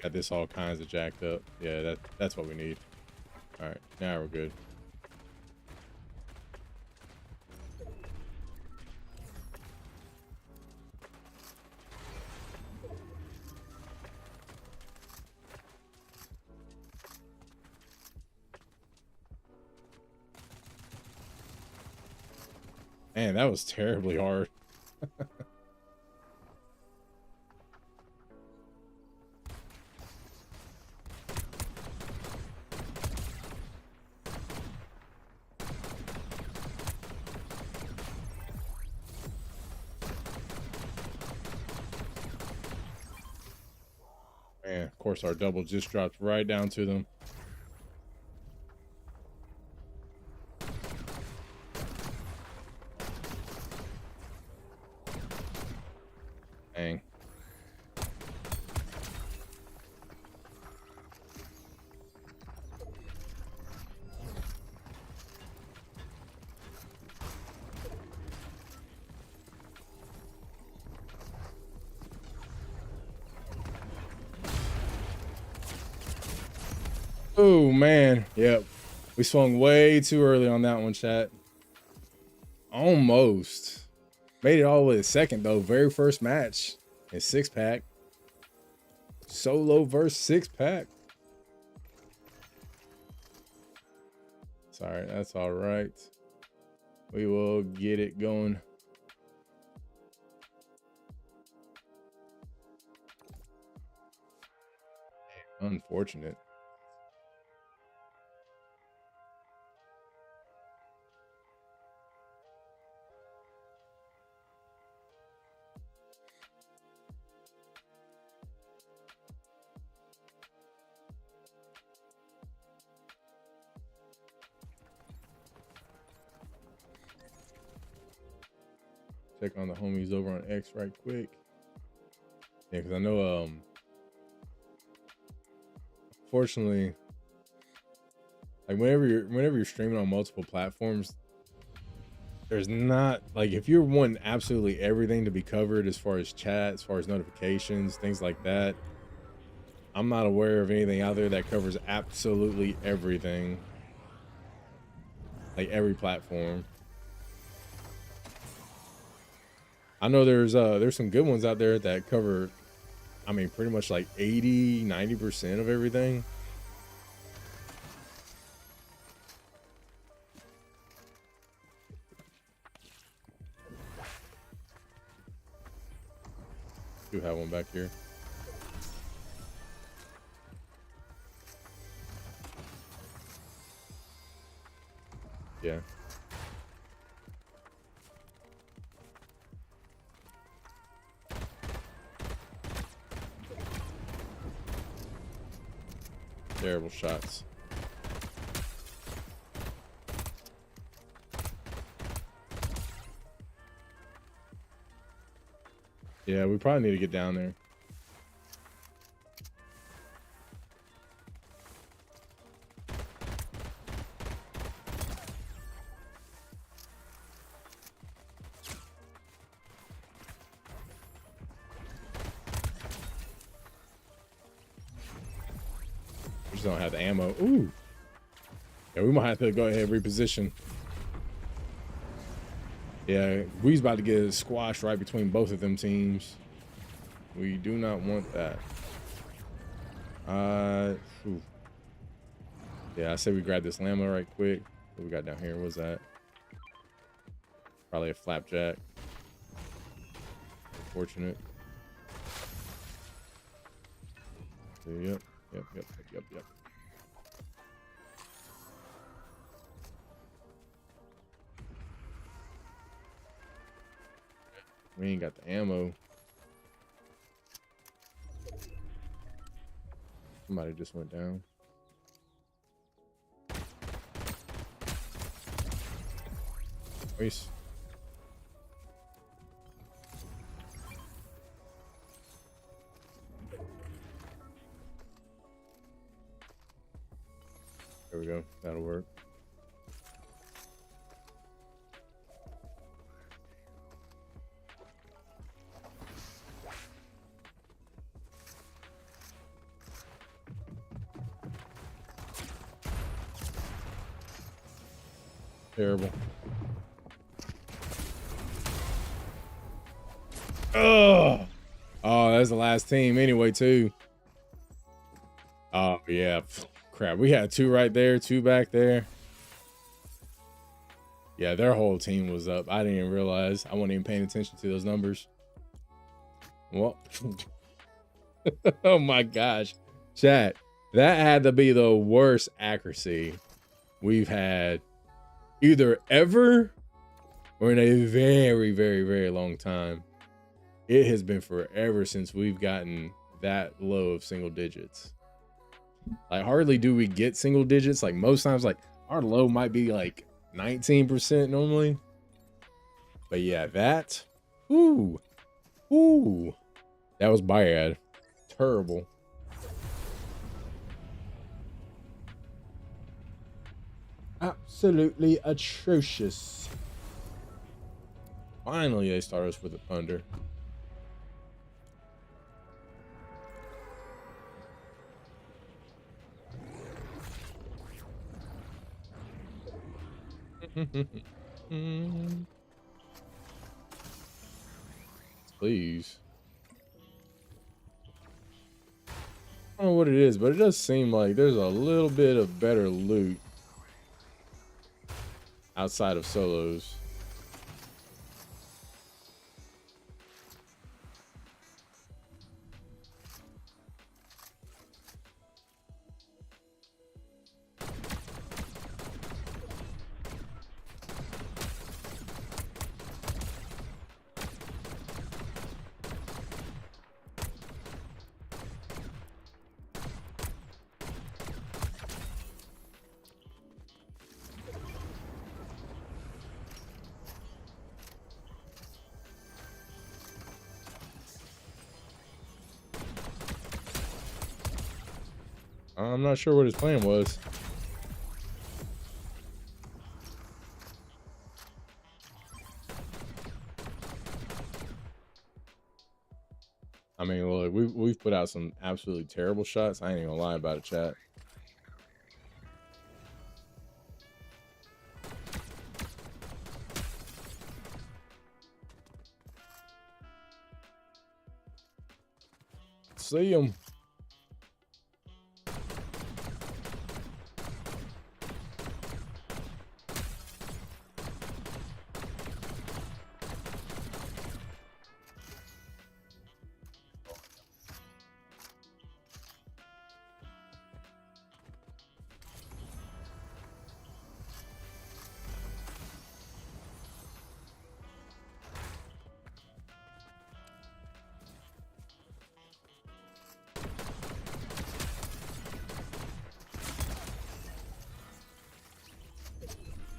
Got this all kinds of jacked up. Yeah, that's what we need. All right, now we're good. Man, that was terribly hard. Man, of course our double just dropped right down to them. Dang. Oh man, yep. We swung way too early on that one, chat. Almost. Made it all the way to second though. Very first match in 6-pack. Solo versus 6-pack. Sorry, that's all right. We will get it going. Unfortunate. Check on the homies over on X right quick. Yeah, because I know fortunately, like whenever you're streaming on multiple platforms, there's not like if you're wanting absolutely everything to be covered as far as chat, as far as notifications, things like that. I'm not aware of anything out there that covers absolutely everything. Like every platform. I know there's some good ones out there that cover, I mean, pretty much like 80-90% of everything. Do have one back here. Yeah. Terrible shots. Yeah, we probably need to get down there. We just don't have the ammo. Ooh. Yeah, we might have to go ahead and reposition. Yeah, we's about to get squashed right between both of them teams. We do not want that. Whew. Yeah, I said we grab this llama right quick. What we got down here? What's that? Probably a flapjack. Unfortunate. Yep. We ain't got the ammo. Somebody just went down. Nice. There we go. That'll work. Terrible. Oh, that's the last team anyway, too. Oh, yeah. Crap. We had two right there, two back there. Yeah, their whole team was up. I didn't even realize. I wasn't even paying attention to those numbers. Well, oh my gosh. Chat, that had to be the worst accuracy we've had either ever or in a very, very, very long time. It has been forever since we've gotten that low of single digits. Like hardly do we get single digits. Like most times, like our low might be like 19% normally. But yeah, that, ooh, that was bad. Terrible. Absolutely atrocious. Finally, they start us with a thunder. Please. I don't know what it is, but it does seem like there's a little bit of better loot outside of solos. I'm not sure what his plan was. I mean, look, we've put out some absolutely terrible shots. I ain't even gonna lie about it, chat. See him.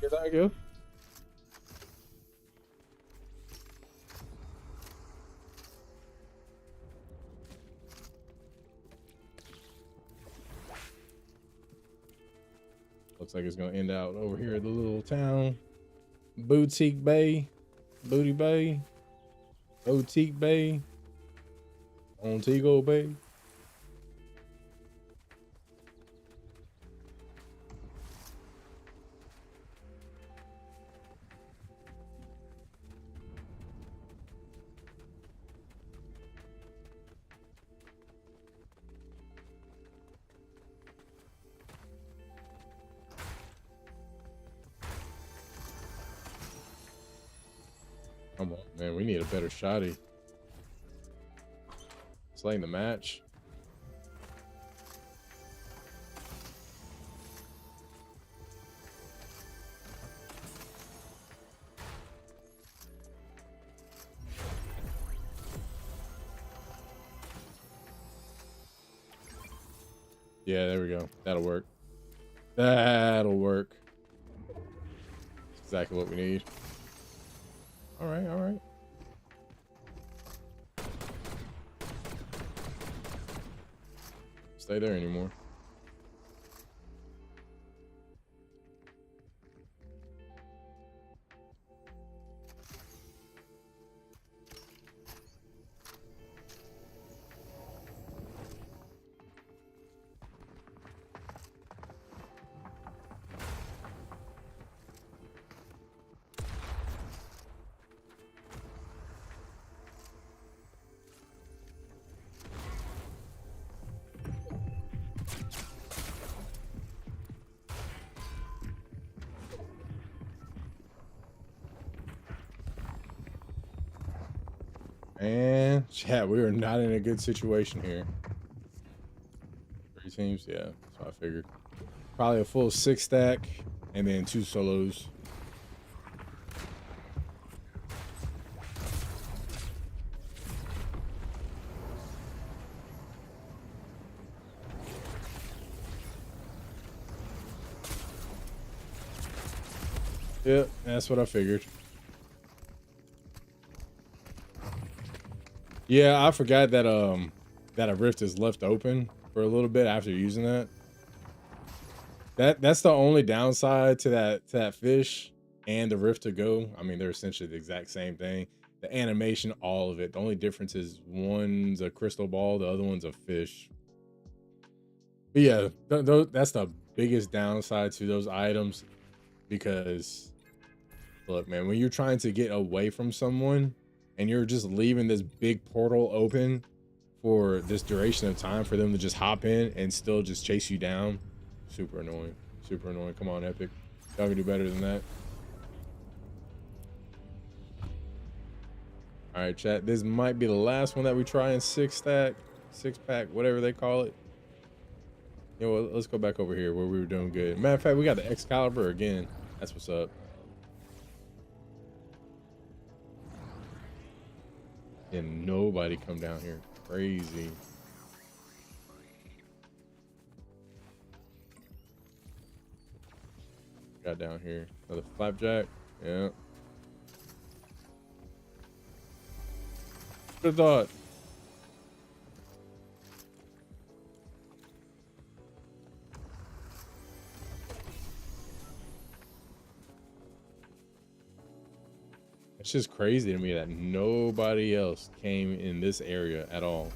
Here I go. Looks like it's gonna end out over here at the little town. Boutique Bay. Booty Bay. Boutique Bay. Montego Bay. Come on, man. We need a better shotty. Slaying the match. Yeah, there we go. That'll work. That'll work. That's exactly what we need. All right, all right. Stay there anymore. And yeah, we are not in a good situation here. 3 teams, yeah, that's what I figured. Probably a full 6 stack and then 2 solos. Yep, that's what I figured. Yeah, I forgot that that a rift is left open for a little bit after using that. That's the only downside to that fish and the rift to go. I mean, they're essentially the exact same thing. The animation, all of it. The only difference is one's a crystal ball, the other one's a fish. But yeah, that's the biggest downside to those items because Look, man, when you're trying to get away from someone and you're just leaving this big portal open for this duration of time for them to just hop in and still just chase you down, super annoying. Super annoying. Come on, Epic. Y'all can do better than that. All right, chat. This might be the last one that we try in 6-pack, whatever they call it. You know what? Let's go back over here where we were doing good. Matter of fact, we got the Excalibur again. That's what's up. And nobody come down here. Crazy. Got down here. Another flapjack. Yeah. Good thought. It's just crazy to me that nobody else came in this area at all.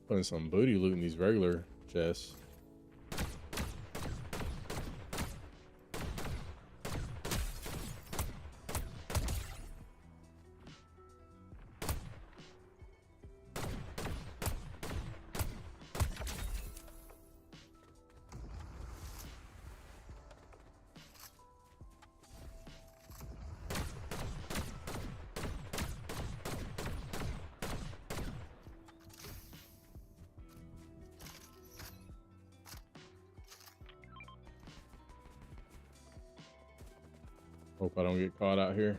Putting some booty loot in these regular chests. Hope I don't get caught out here.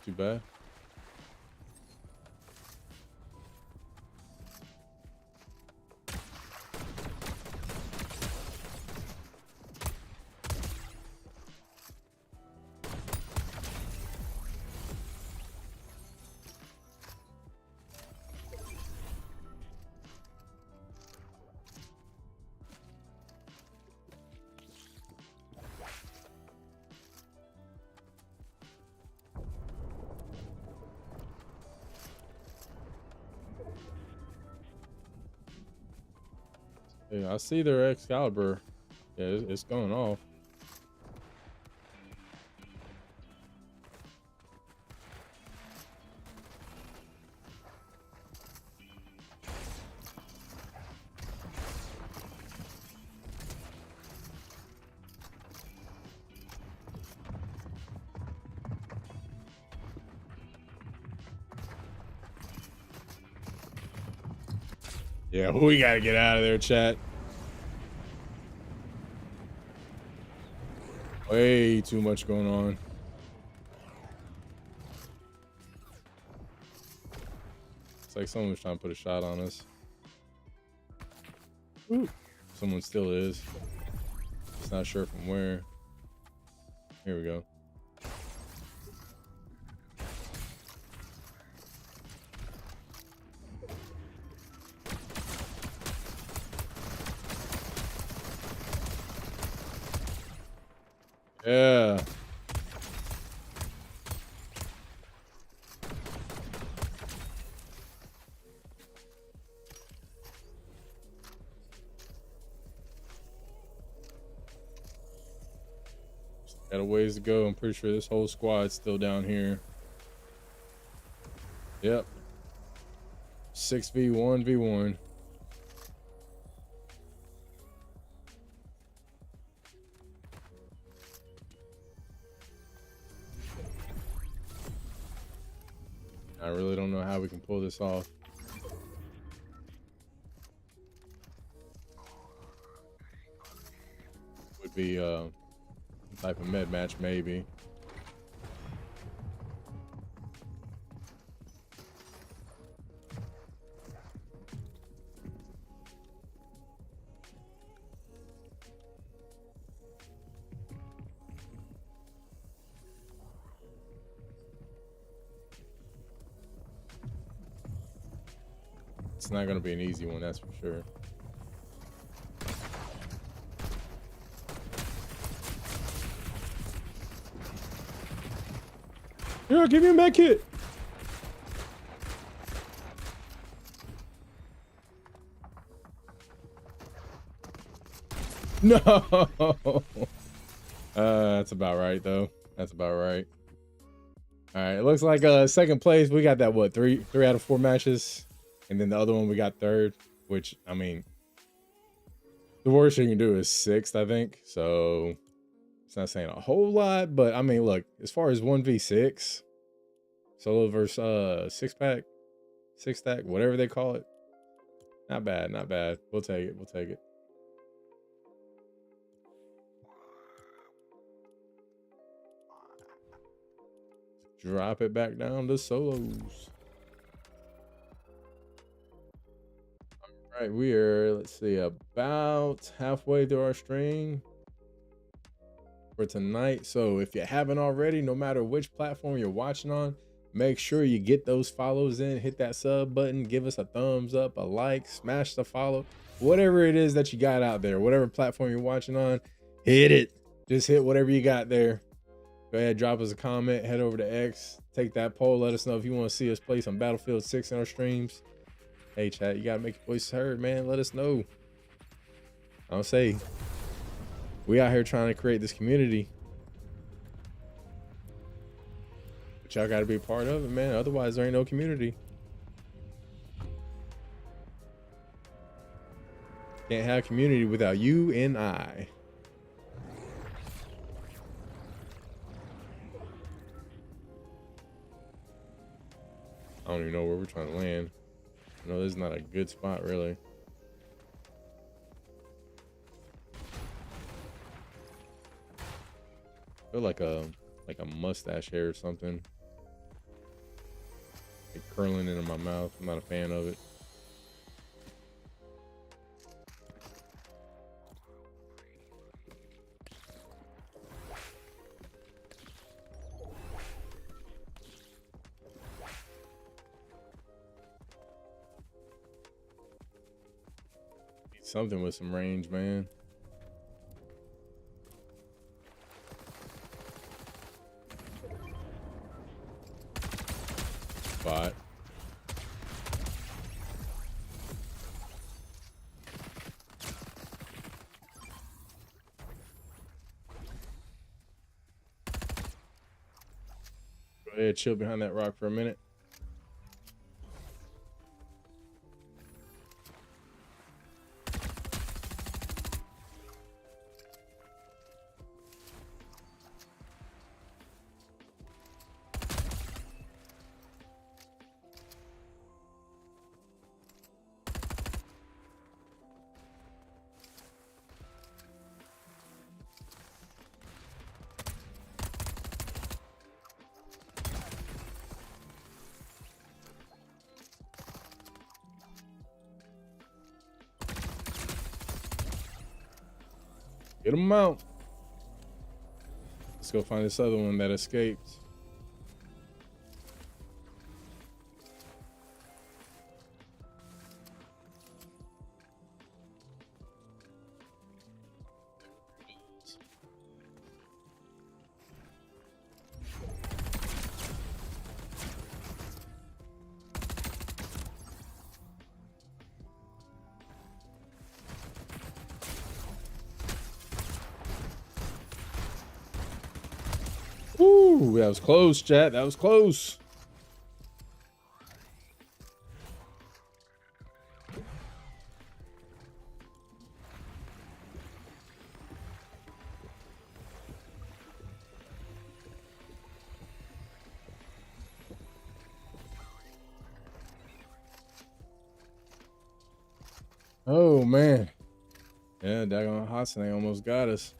Too bad. Yeah, I see their Excalibur. Yeah, it's going off. Yeah, we gotta get out of there, chat. Way too much going on. It's like someone was trying to put a shot on us. Ooh. Someone still is. Just not sure from where. Here we go. Yeah. Got a ways to go. I'm pretty sure this whole squad's still down here. Yep. 6v1v1. I really don't know how we can pull this off. Would be some type of med match maybe. It's not going to be an easy one, that's for sure. Bro, give me a med kit. No. That's about right though. That's about right. All right, it looks like second place. We got that what, three out of 4 matches, and then the other one we got third. Which I mean, the worst you can do is 6th, I think. So it's not saying a whole lot, but I mean, look, as far as 1v6, solo versus 6-pack, 6-stack, whatever they call it, not bad, not bad. We'll take it. We'll take it. Drop it back down to solos. All right, we are, let's see, about halfway through our stream for tonight. So if you haven't already, no matter which platform you're watching on, make sure you get those follows in, hit that sub button, give us a thumbs up, a like, smash the follow, whatever it is that you got out there, whatever platform you're watching on, hit it. Just hit whatever you got there. Go ahead, drop us a comment, head over to X, take that poll, let us know if you want to see us play some Battlefield 6 in our streams. Hey chat, you gotta make your voice heard, man. Let us know. I'll say, we out here trying to create this community, but y'all gotta be a part of it, man. Otherwise, there ain't no community. Can't have community without you and I. I don't even know where we're trying to land. No, this is not a good spot, really. I feel like a mustache hair or something, like curling into my mouth. I'm not a fan of it. Something with some range, man. Bot. Go ahead, chill behind that rock for a minute. Get him out. Let's go find this other one that escaped. Ooh, that was close, chat. That was close. Oh man. Yeah, daggone Hatsune almost got us.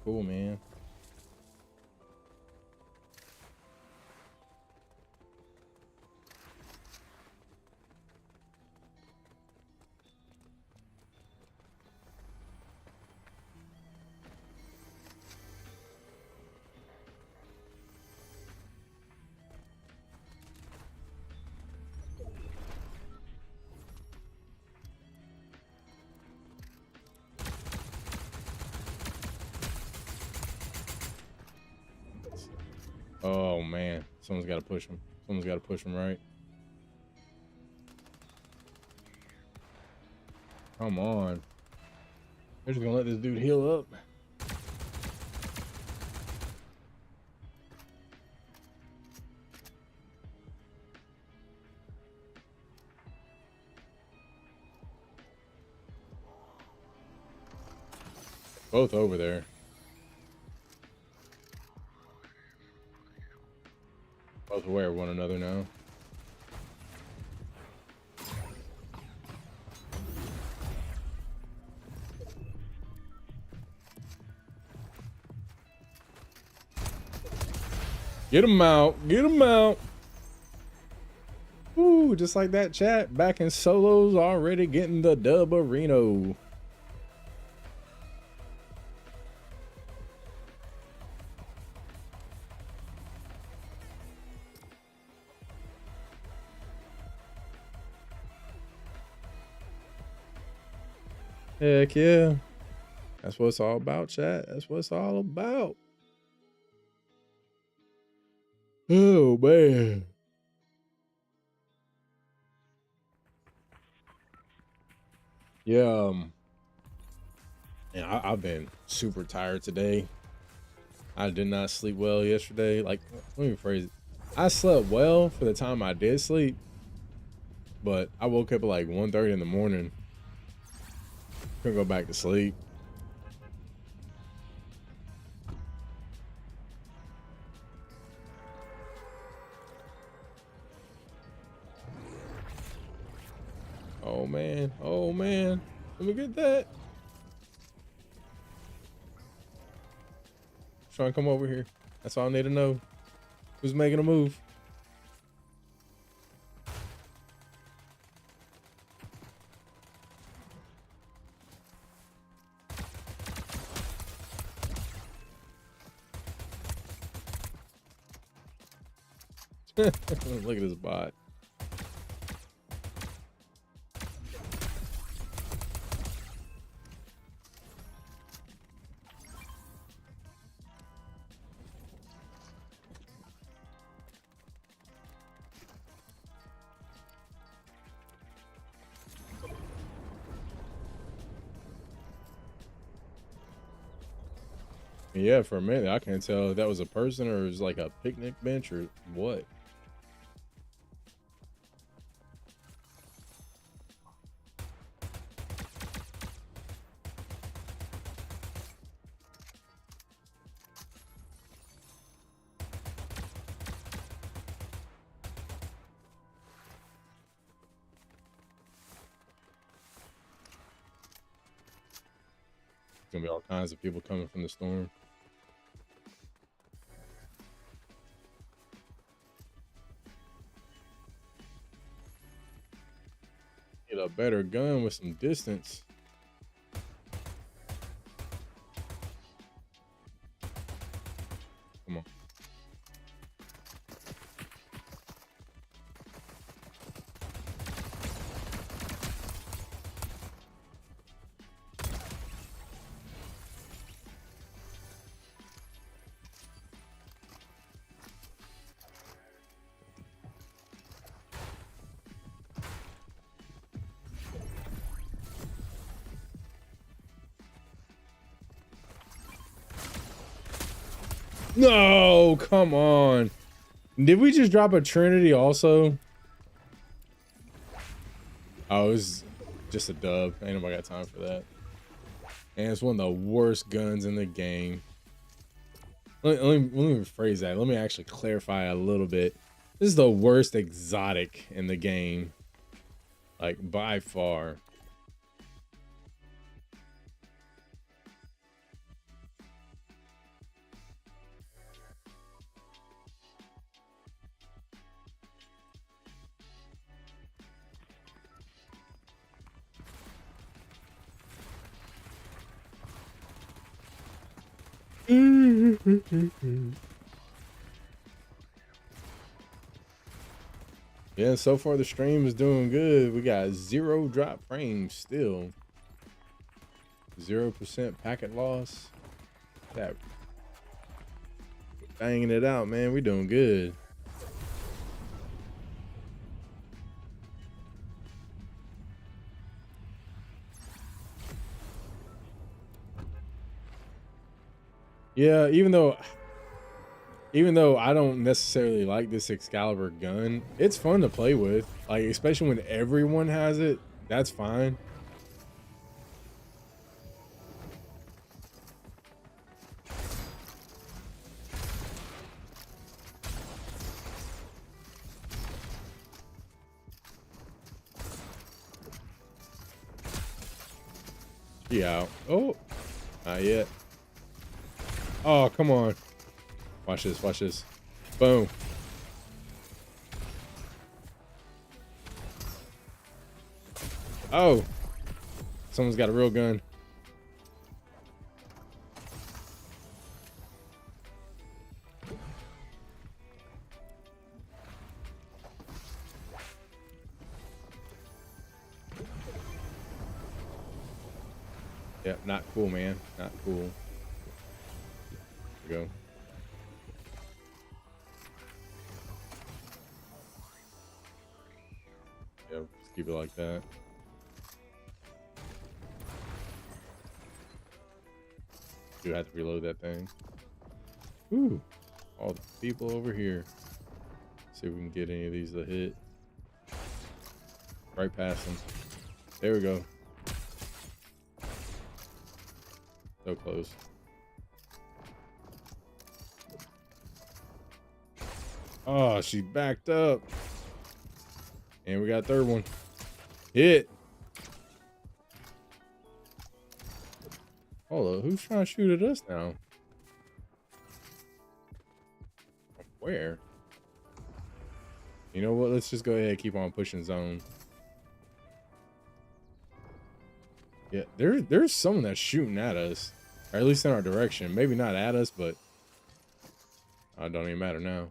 Cool, man. man, someone's got to push him. Someone's got to push him, right? Come on. They're just gonna let this dude heal up. Both over there. Both aware of one another now. Get him out. Get him out. Ooh, just like that, chat. Back in solos already getting the dub-a-reno. Heck yeah. That's what it's all about, chat. That's what it's all about. Oh, man. Yeah, and I've been super tired today. I did not sleep well yesterday. Like, let me rephrase it. I slept well for the time I did sleep, but I woke up at like 1:30 in the morning. Couldn't go back to sleep. Oh man. Oh man. Let me get that. Trying to come over here. That's all I need to know. Who's making a move? Look at this bot. Yeah, for a minute I can't tell if that was a person or it was like a picnic bench or what. There's gonna be all kinds of people coming from the storm. Get a better gun with some distance. Come on. No, come on. Did we just drop a Trinity also? Oh, it was just a dub. Ain't nobody got time for that. And it's one of the worst guns in the game. Let me rephrase that. Let me actually clarify a little bit. This is the worst exotic in the game. Like, by far. Yeah, so far the stream is doing good. We got 0 drop frames still. 0% packet loss. That Banging it out, man. We doing good. Yeah, even though I don't necessarily like this Excalibur gun, it's fun to play with. Like, especially when everyone has it, that's fine. Yeah. Oh, not yet. Oh, come on. Watch this, watch this. Boom. Oh, someone's got a real gun. Yeah, not cool, man. Not cool. There we go. Yeah, just keep it like that. Do have to reload that thing. Ooh, all the people over here. See if we can get any of these to hit. Right past them. There we go. So close. Oh, she backed up. And we got a third one. Hit. Hold up, who's trying to shoot at us now? Where? You know what? Let's just go ahead and keep on pushing zone. Yeah, there's someone that's shooting at us. Or at least in our direction. Maybe not at us, but it don't even matter now.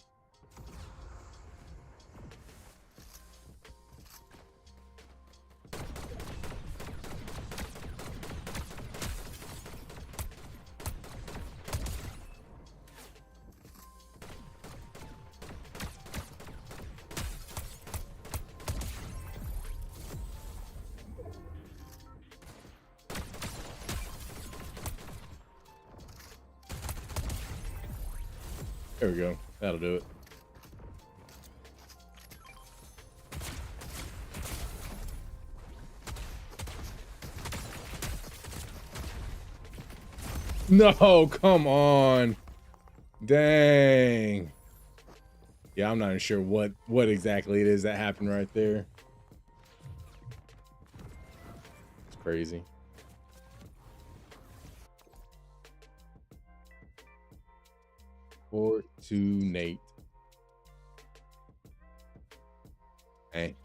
There we go. That'll do it. No, come on. Dang. Yeah, I'm not even sure what exactly it is that happened right there. It's crazy. Fortunate. Hey.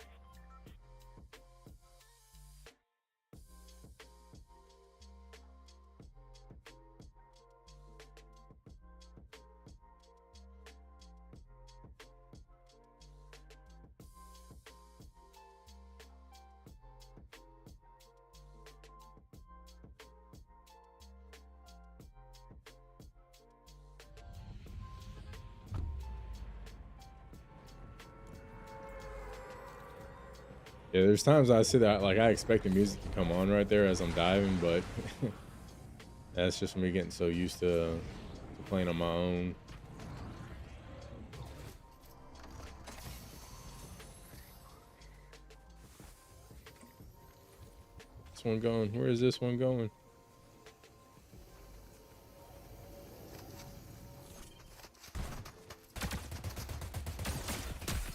Yeah, there's times I sit out like I expect the music to come on right there as I'm diving, but that's just me getting so used to playing on my own. This one going? Where is this one going?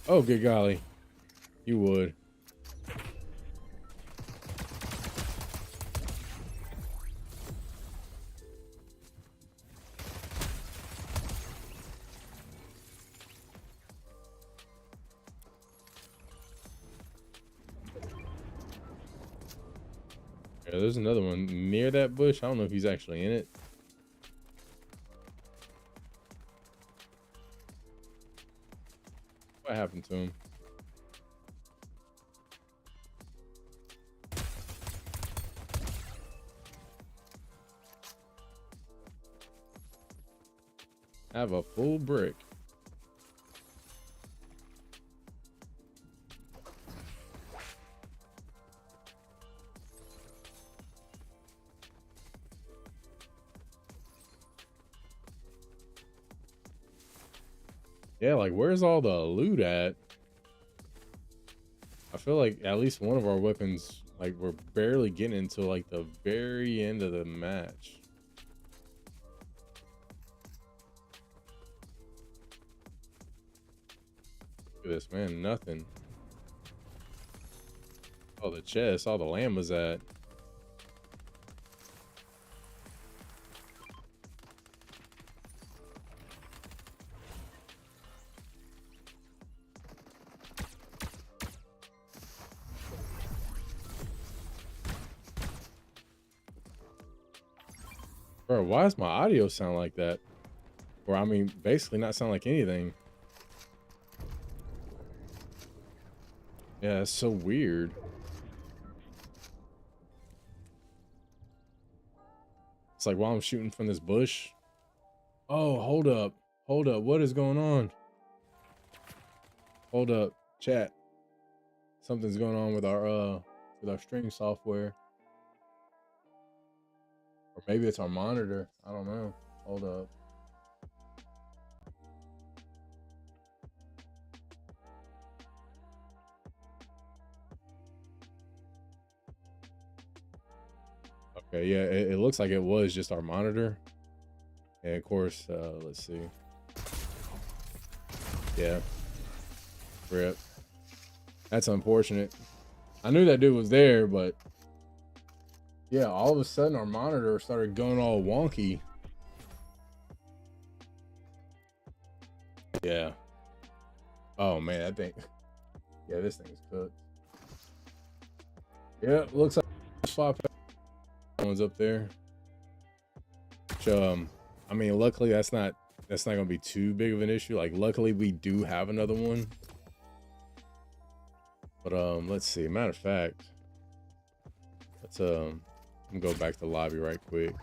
Oh, good golly. You would. Yeah, there's another one near that bush. I don't know if he's actually in it. What happened to him? Have a full brick. Yeah, like where's all the loot at? I feel like at least one of our weapons, like we're barely getting into like the very end of the match. Look at this, man, nothing. Oh, the chest, all the llamas at. Bro, why does my audio sound like that? Or I mean, basically not sound like anything. Yeah, it's so weird. It's like while I'm shooting from this bush. Oh, hold up. Hold up. What is going on? Hold up. Chat. Something's going on with our stream software. Or maybe it's our monitor. I don't know. Hold up. Okay, yeah, it looks like it was just our monitor. And of course, let's see. Yeah. Rip. That's unfortunate. I knew that dude was there, but yeah, all of a sudden our monitor started going all wonky. Yeah. Oh man, I think yeah, this thing's cooked. Yeah, looks like swap one's up there. Which, I mean, luckily that's not gonna be too big of an issue. Like luckily we do have another one. But let's see. Matter of fact, let's go back to the lobby right quick.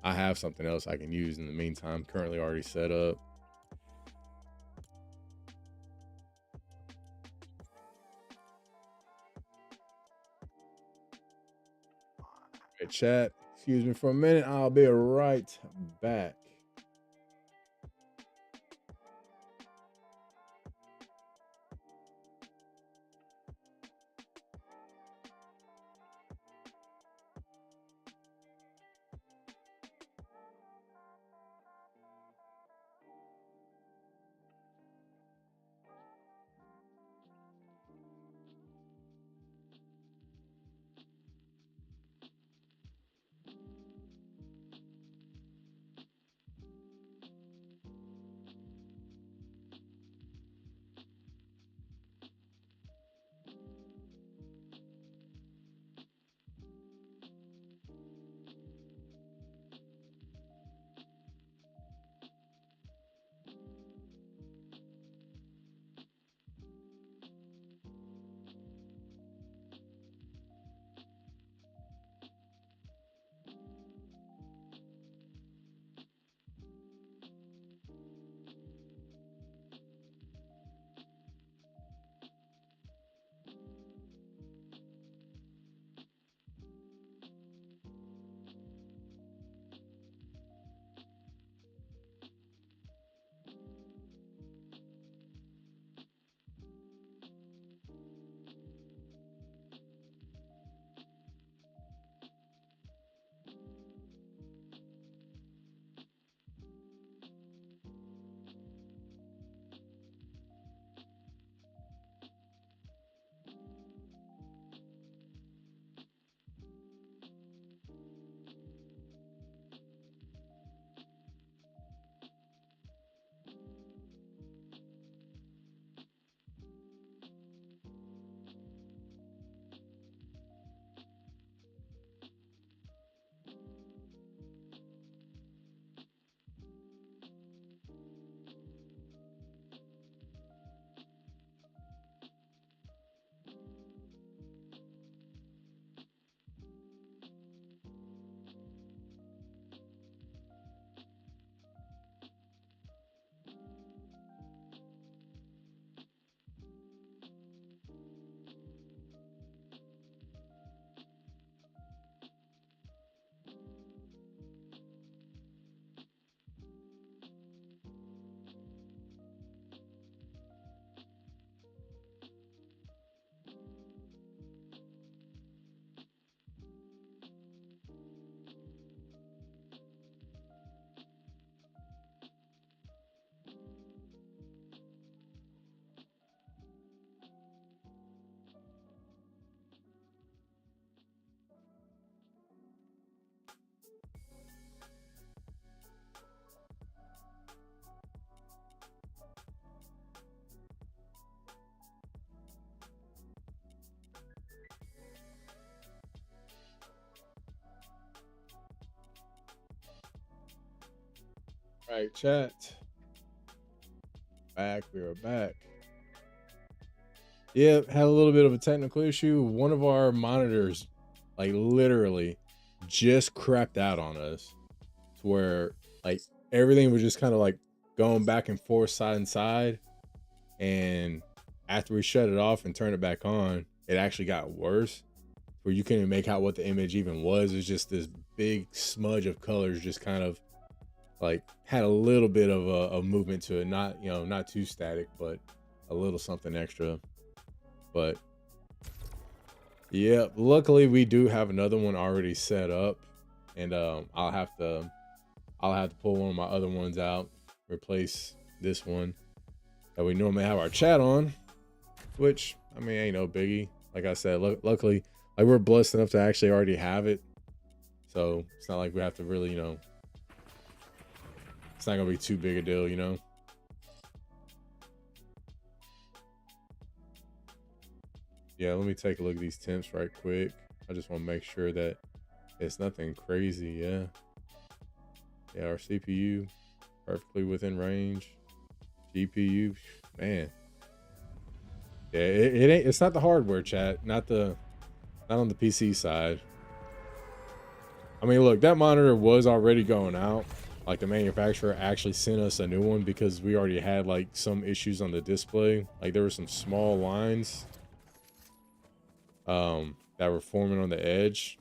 I have something else I can use in the meantime, currently already set up. Hey, chat, excuse me for a minute. I'll be right back. All right, chat. We are back. Yeah, had a little bit of a technical issue. One of our monitors, like literally, just crapped out on us, to where like everything was just kind of like going back and forth, side and side. And after we shut it off and turned it back on, it actually got worse, where you couldn't make out what the image even was. It's just this big smudge of colors, just kind of like had a little bit of a movement to it. Not, you know, not too static, but a little something extra. But yeah, luckily we do have another one already set up, and I'll have to pull one of my other ones out, replace this one that we normally have our chat on, which I mean ain't no biggie. Like I said, luckily, like we're blessed enough to actually already have it, so it's not like we have to really, you know, it's not gonna be too big a deal, you know. Yeah, let me take a look at these temps right quick. I just want to make sure that it's nothing crazy. Yeah, our CPU perfectly within range. GPU, man. Yeah, it ain't. It's not the hardware, chat. Not on the PC side. I mean, look, that monitor was already going out. Like the manufacturer actually sent us a new one because we already had like some issues on the display. Like there were some small lines that were forming on the edge.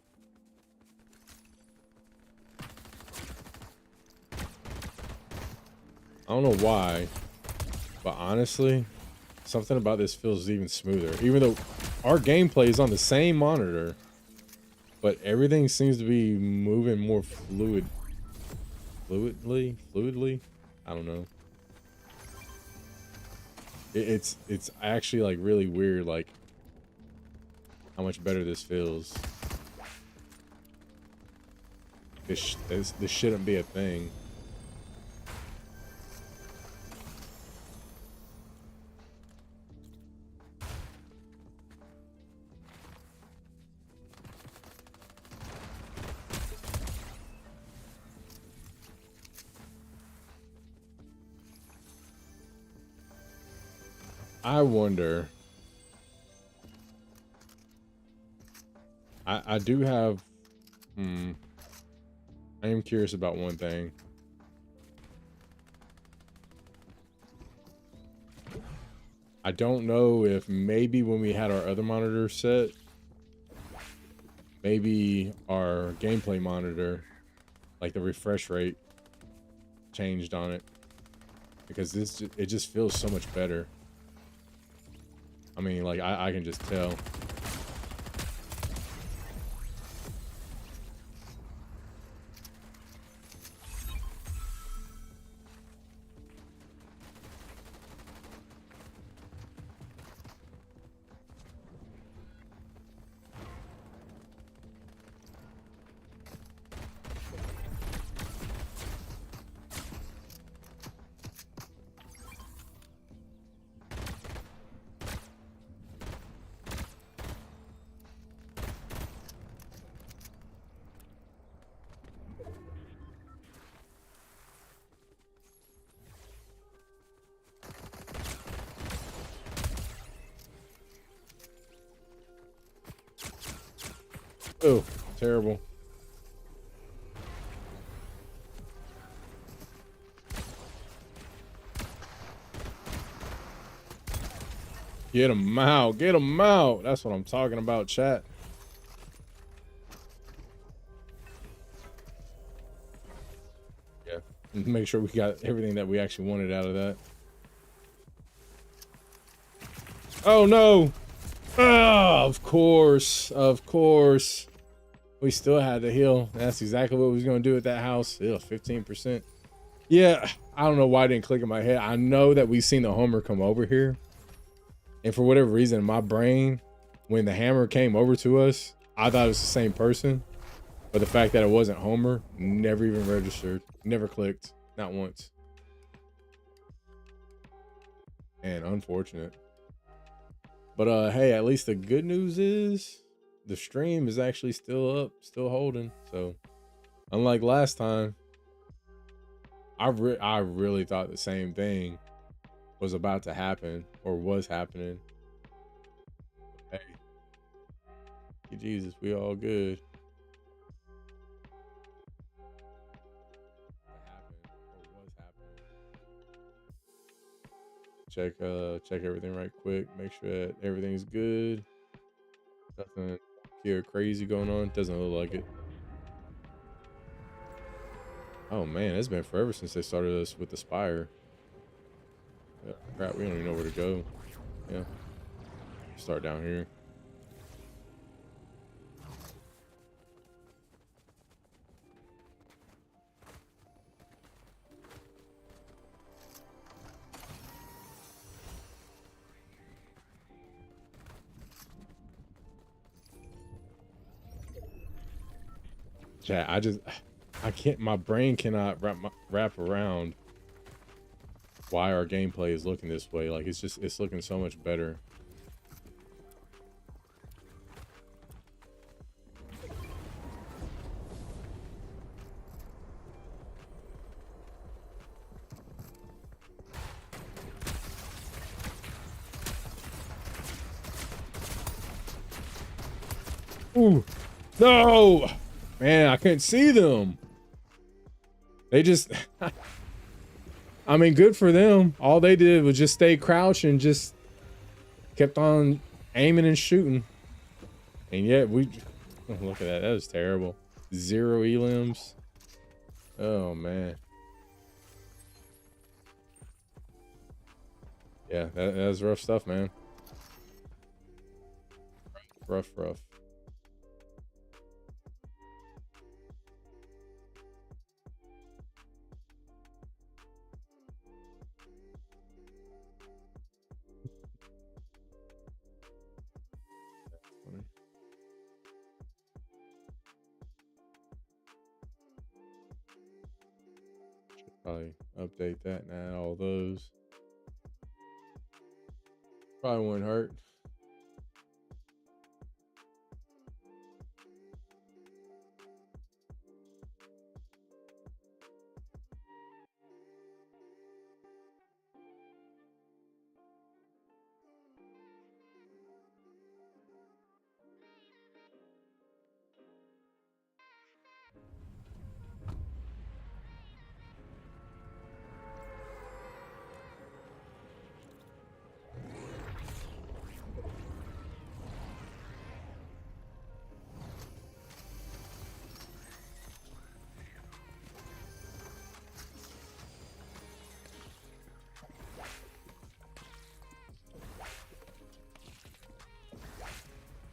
I don't know why, but honestly, something about this feels even smoother. Even though our gameplay is on the same monitor, but everything seems to be moving more fluidly. I don't know. It's actually like really weird, like how much better this feels. This shouldn't be a thing. I wonder. I do have. I am curious about one thing. I don't know if maybe when we had our other monitor set, maybe our gameplay monitor, like the refresh rate, changed on it, because it just feels so much better. I mean, like I can just tell. Oh, terrible. Get him out. Get him out. That's what I'm talking about, chat. Yeah. Make sure we got everything that we actually wanted out of that. Oh, no. Oh, of course. Of course. We still had to heal. That's exactly what we was going to do at that house. Ew, 15%. Yeah, I don't know why it didn't click in my head. I know that we've seen the Homer come over here. And for whatever reason, in my brain, when the hammer came over to us, I thought it was the same person. But the fact that it wasn't Homer never even registered. Never clicked. Not once. And unfortunate. But hey, at least the good news is the stream is actually still up, still holding. So unlike last time, I really thought the same thing was about to happen or was happening. Hey, thank you, Jesus, we all good. What happened or was happening? Check everything right quick. Make sure that everything's good. Nothing here crazy going on. Doesn't look like it. Oh man, it's been forever since they started us with the spire. Yeah, crap, we don't even know where to go. Yeah, start down here. Chat, I can't. My brain cannot wrap around why our gameplay is looking this way. Like it's looking so much better. Ooh, no, man, I couldn't see them. They just, I mean, good for them. All they did was just stay crouched and just kept on aiming and shooting. And yet we, oh, look at that. That was terrible. 0 elims. Oh man. Yeah, that was rough stuff, man. Rough. Should probably update that and add all those. Probably wouldn't hurt.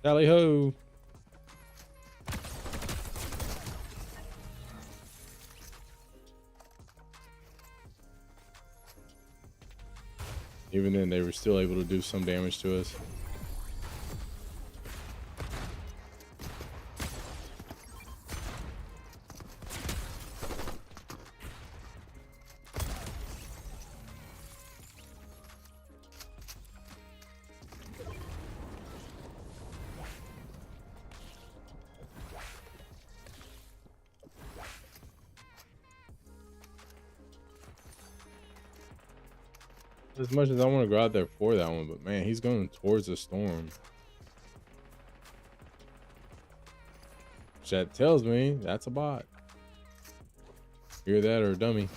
Tally ho. Even then, they were still able to do some damage to us. As much as I want to go out there for that one, but man, he's going towards the storm. Chat tells me that's a bot. Hear that or dummy?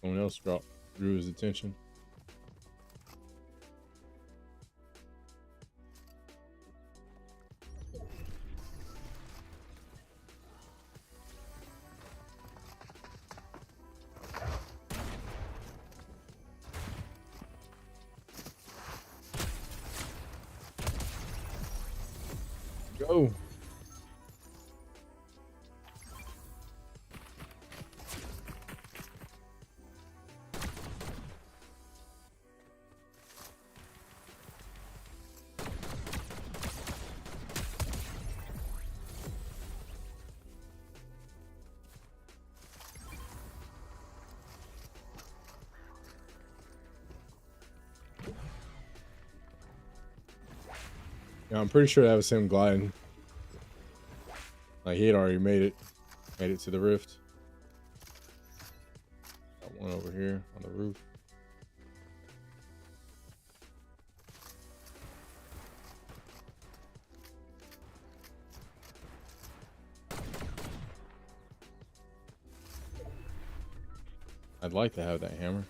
Someone else drew his attention. go. Yeah, I'm pretty sure that was him gliding. Like he had already made it to the rift. Got one over here on the roof. I'd like to have that hammer.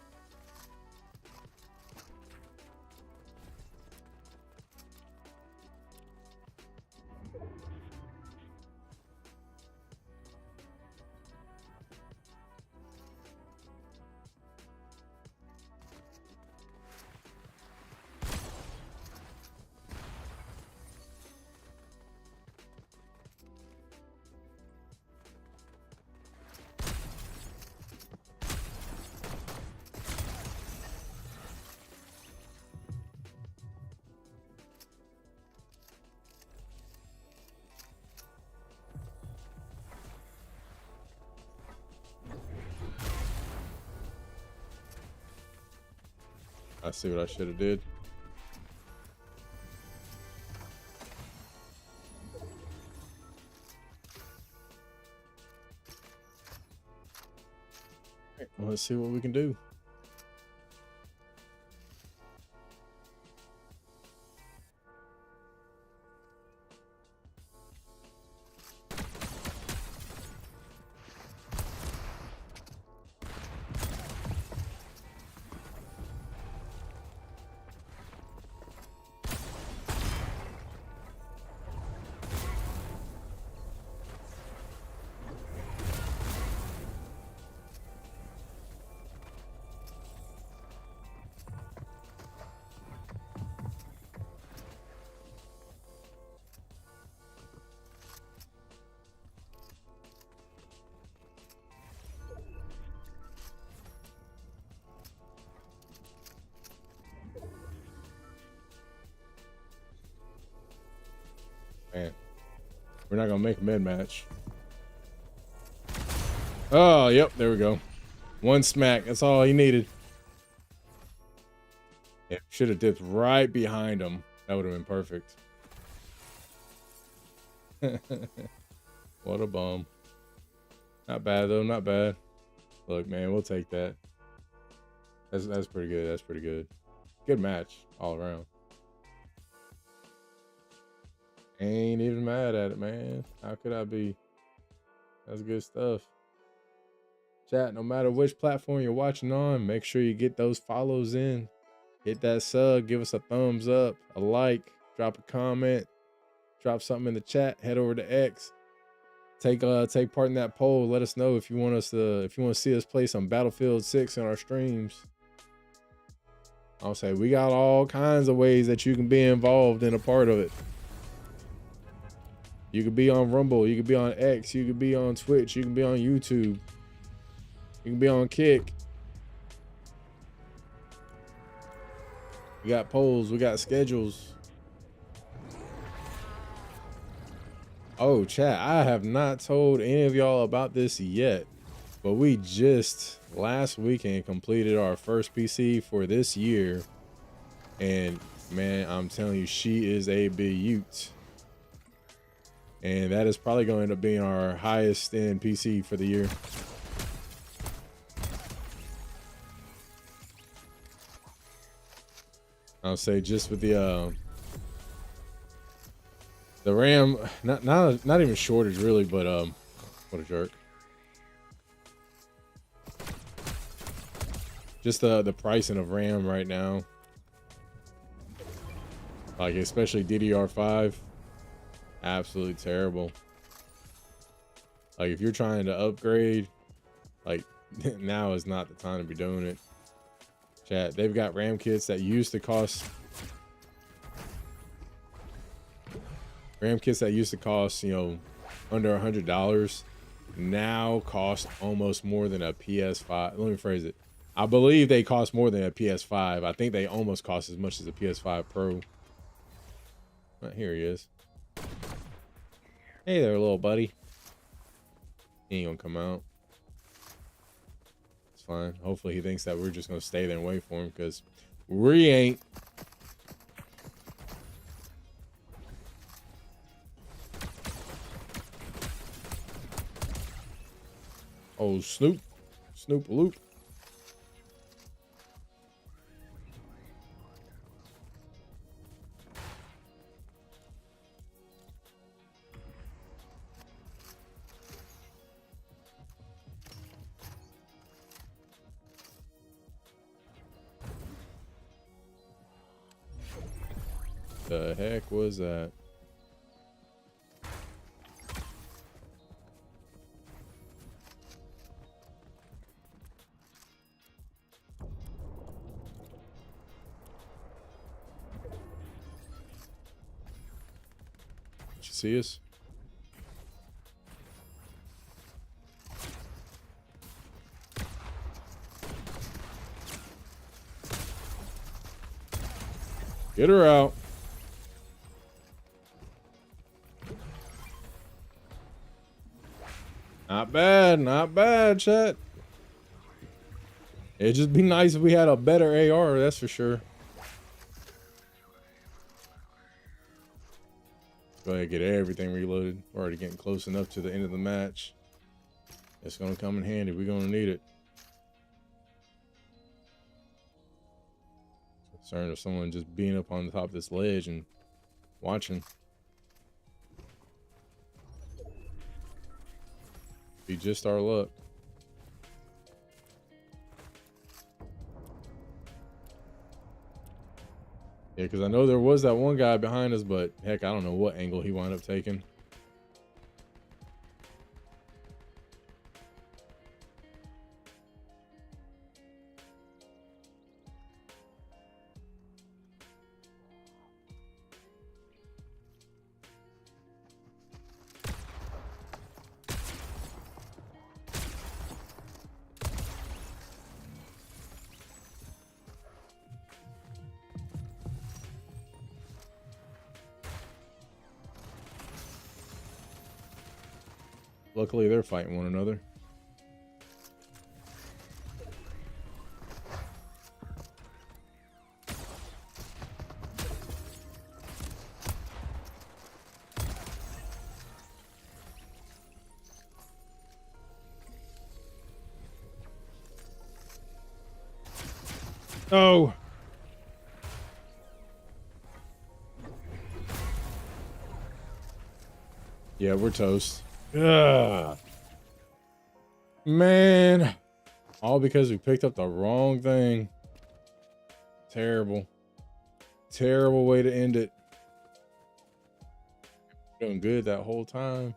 I see what I should have did. Well, let's see what we can do. Man, we're not gonna make a mid match. Oh, yep, there we go. One smack. That's all he needed. Yeah, should have dipped right behind him. That would have been perfect. What a bum. Not bad though. Not bad. Look, man, we'll take that. That's pretty good. That's pretty good. Good match all around. Ain't even mad at it, man. How could I be? That's good stuff. Chat, no matter which platform you're watching on, make sure you get those follows in. Hit that sub, give us a thumbs up, a like, drop a comment, drop something in the chat, head over to X. Take part in that poll. Let us know if you want to see us play some Battlefield 6 in our streams. I'll say we got all kinds of ways that you can be involved in a part of it. You could be on Rumble, you could be on X, you could be on Twitch, you can be on YouTube, you can be on Kick. We got polls, we got schedules. Oh, chat, I have not told any of y'all about this yet, but we just last weekend completed our first PC for this year. And man, I'm telling you, she is a beaut. And that is probably going to be our highest end PC for the year. I'll say just with the RAM, not even shortage really, but what a jerk. Just the pricing of RAM right now. Like especially DDR5. Absolutely terrible. Like if you're trying to upgrade, like now is not the time to be doing it. Chat, they've got RAM kits that used to cost RAM kits that used to cost, under $100 now cost almost more than a PS5. Let me phrase it. I believe they cost more than a PS5. I think they almost cost as much as a PS5 Pro. But here he is. Hey there, little buddy. He ain't gonna come out. It's fine. Hopefully he thinks that we're just gonna stay there and wait for him, because we ain't. Oh, Snoop. Snoop Loop. The heck was that? Did you see us? Get her out. Not bad, chat. It'd just be nice if we had a better AR, that's for sure. Let's go ahead and get everything reloaded. We're already getting close enough to the end of the match. It's gonna come in handy. We're gonna need it. Concerned of someone just being up on the top of this ledge and watching. Be just our luck. Yeah, because I know there was that one guy behind us, but heck, I don't know what angle he wound up taking. Luckily, they're fighting one another. Oh. Yeah, we're toast. Ugh. Man. All because we picked up the wrong thing. Terrible. Terrible way to end it. Doing good that whole time.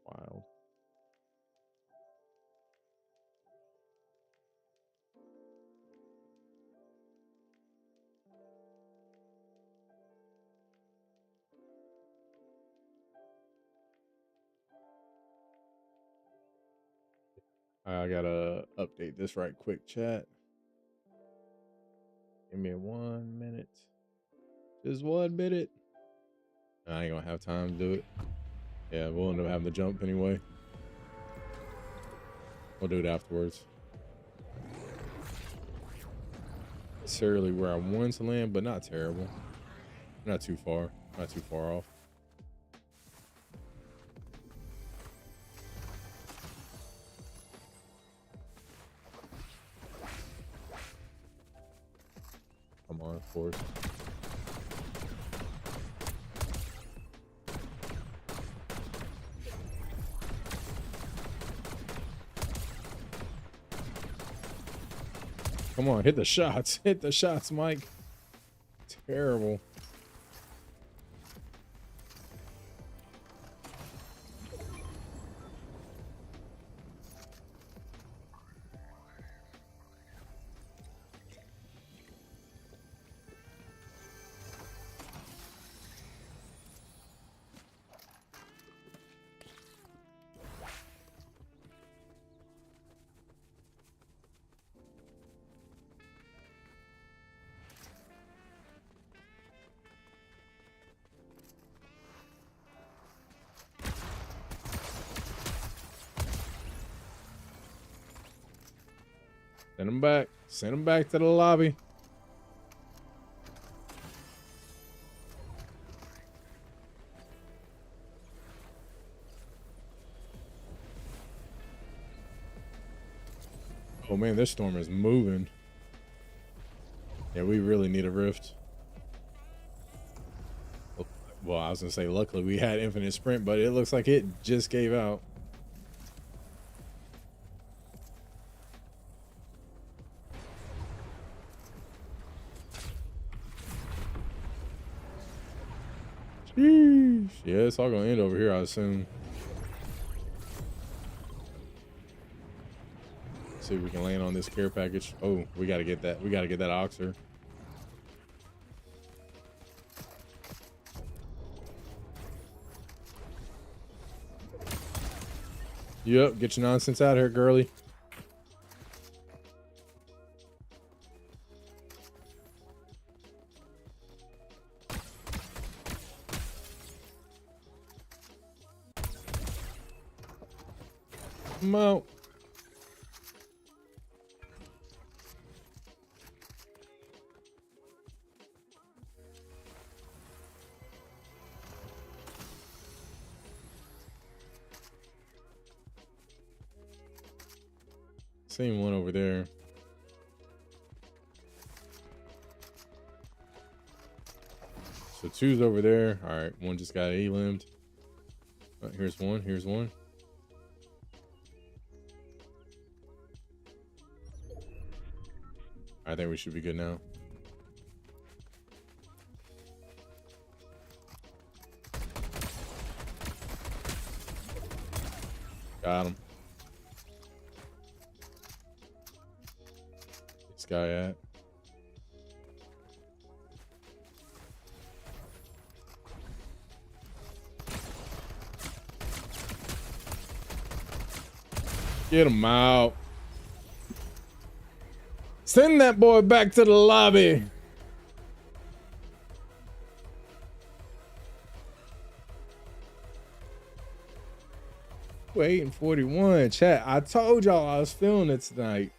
Wild. I gotta update this right quick, chat. Give me 1 minute. Just 1 minute. I ain't gonna have time to do it. Yeah, we'll end up having to jump anyway. We'll do it afterwards. Necessarily where I wanted to land, but not terrible. Not too far. Not too far off. Come on, of course. Come on, hit the shots. Hit the shots, Mike. Terrible. Send him back. Send him back to the lobby. Oh man, this storm is moving. Yeah, we really need a rift. Well, I was gonna say, luckily we had infinite sprint, but it looks like it just gave out. Sheesh. Yeah, it's all gonna end over here, I assume. See if we can land on this care package. Oh, we gotta get that. We gotta get that oxer. Yep, get your nonsense out of here, girly. Come out. Same one over there. So two's over there. All right, one just got A-limbed. Here's one. Here's one. I think we should be good now. Got him. This guy at. Get him out. Send that boy back to the lobby. We're 8-41. Chat, I told y'all I was feeling it tonight.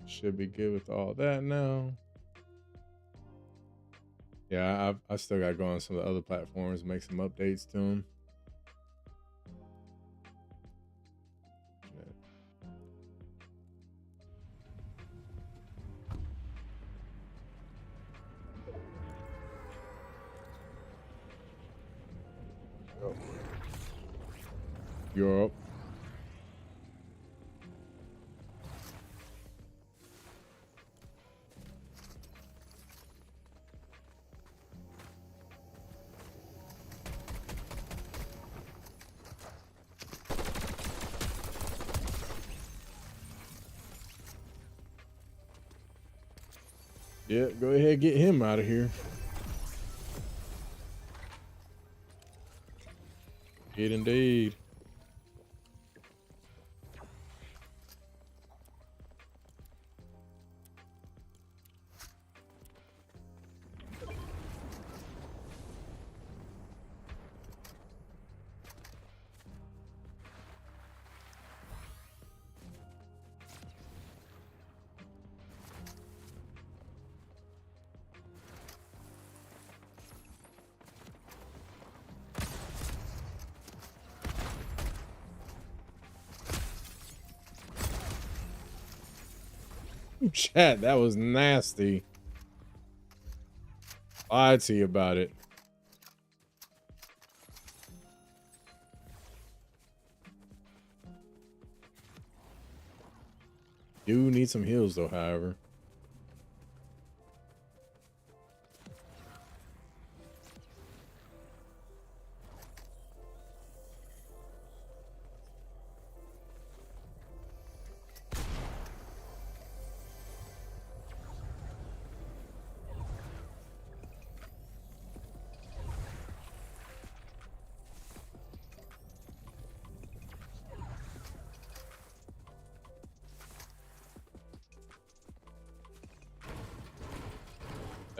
Should be good with all that now. Yeah, I still got to go on some of the other platforms, make some updates to them. Europe. Yeah, go ahead, get him out of here. Get indeed. Chat, that was nasty. Lied to you about it. Do need some heals though, however.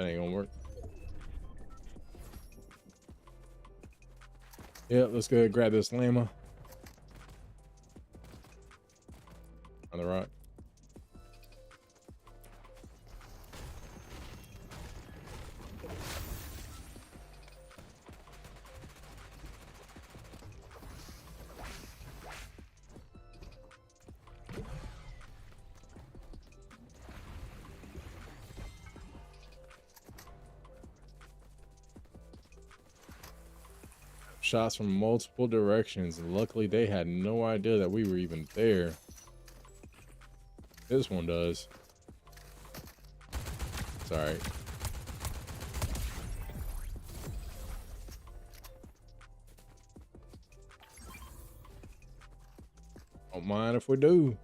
That ain't gonna work. Yeah, let's go ahead and grab this llama on the rock. Shots from multiple directions, and luckily they had no idea that we were even there. This one does. It's all right. Don't mind if we do.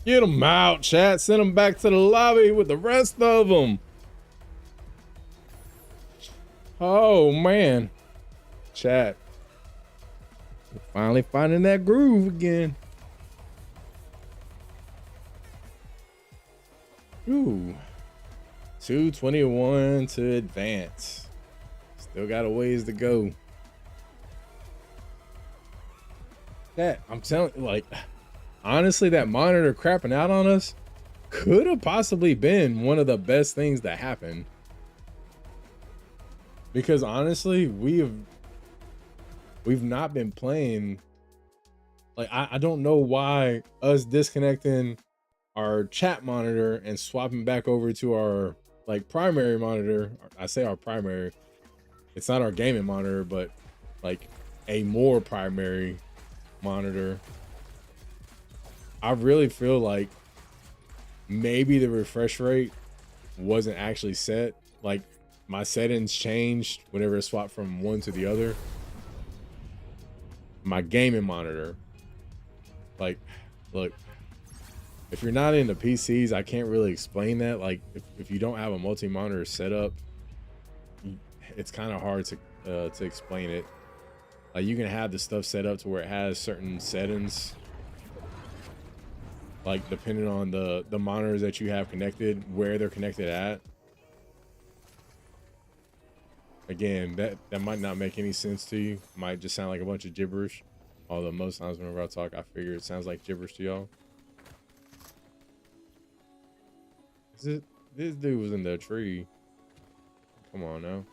Get them out, chat. Send them back to the lobby with the rest of them. Oh, man. Chat. We're finally finding that groove again. Ooh. 221 to advance. Still got a ways to go. That, I'm telling you, like... Honestly, that monitor crapping out on us could have possibly been one of the best things that happened. Because honestly, we've not been playing. Like, I don't know why us disconnecting our chat monitor and swapping back over to our like primary monitor. I say our primary. It's not our gaming monitor, but like a more primary monitor. I really feel like maybe the refresh rate wasn't actually set. Like my settings changed whenever it swapped from one to the other. My gaming monitor. Like, look, if you're not into PCs, I can't really explain that. Like if you don't have a multi-monitor setup, it's kind of hard to explain it. Like you can have the stuff set up to where it has certain settings, like depending on the monitors that you have connected, where they're connected at. Again, that might not make any sense to you. Might just sound like a bunch of gibberish. Although most times whenever I talk, I figure it sounds like gibberish to y'all. This dude was in the tree. Come on now.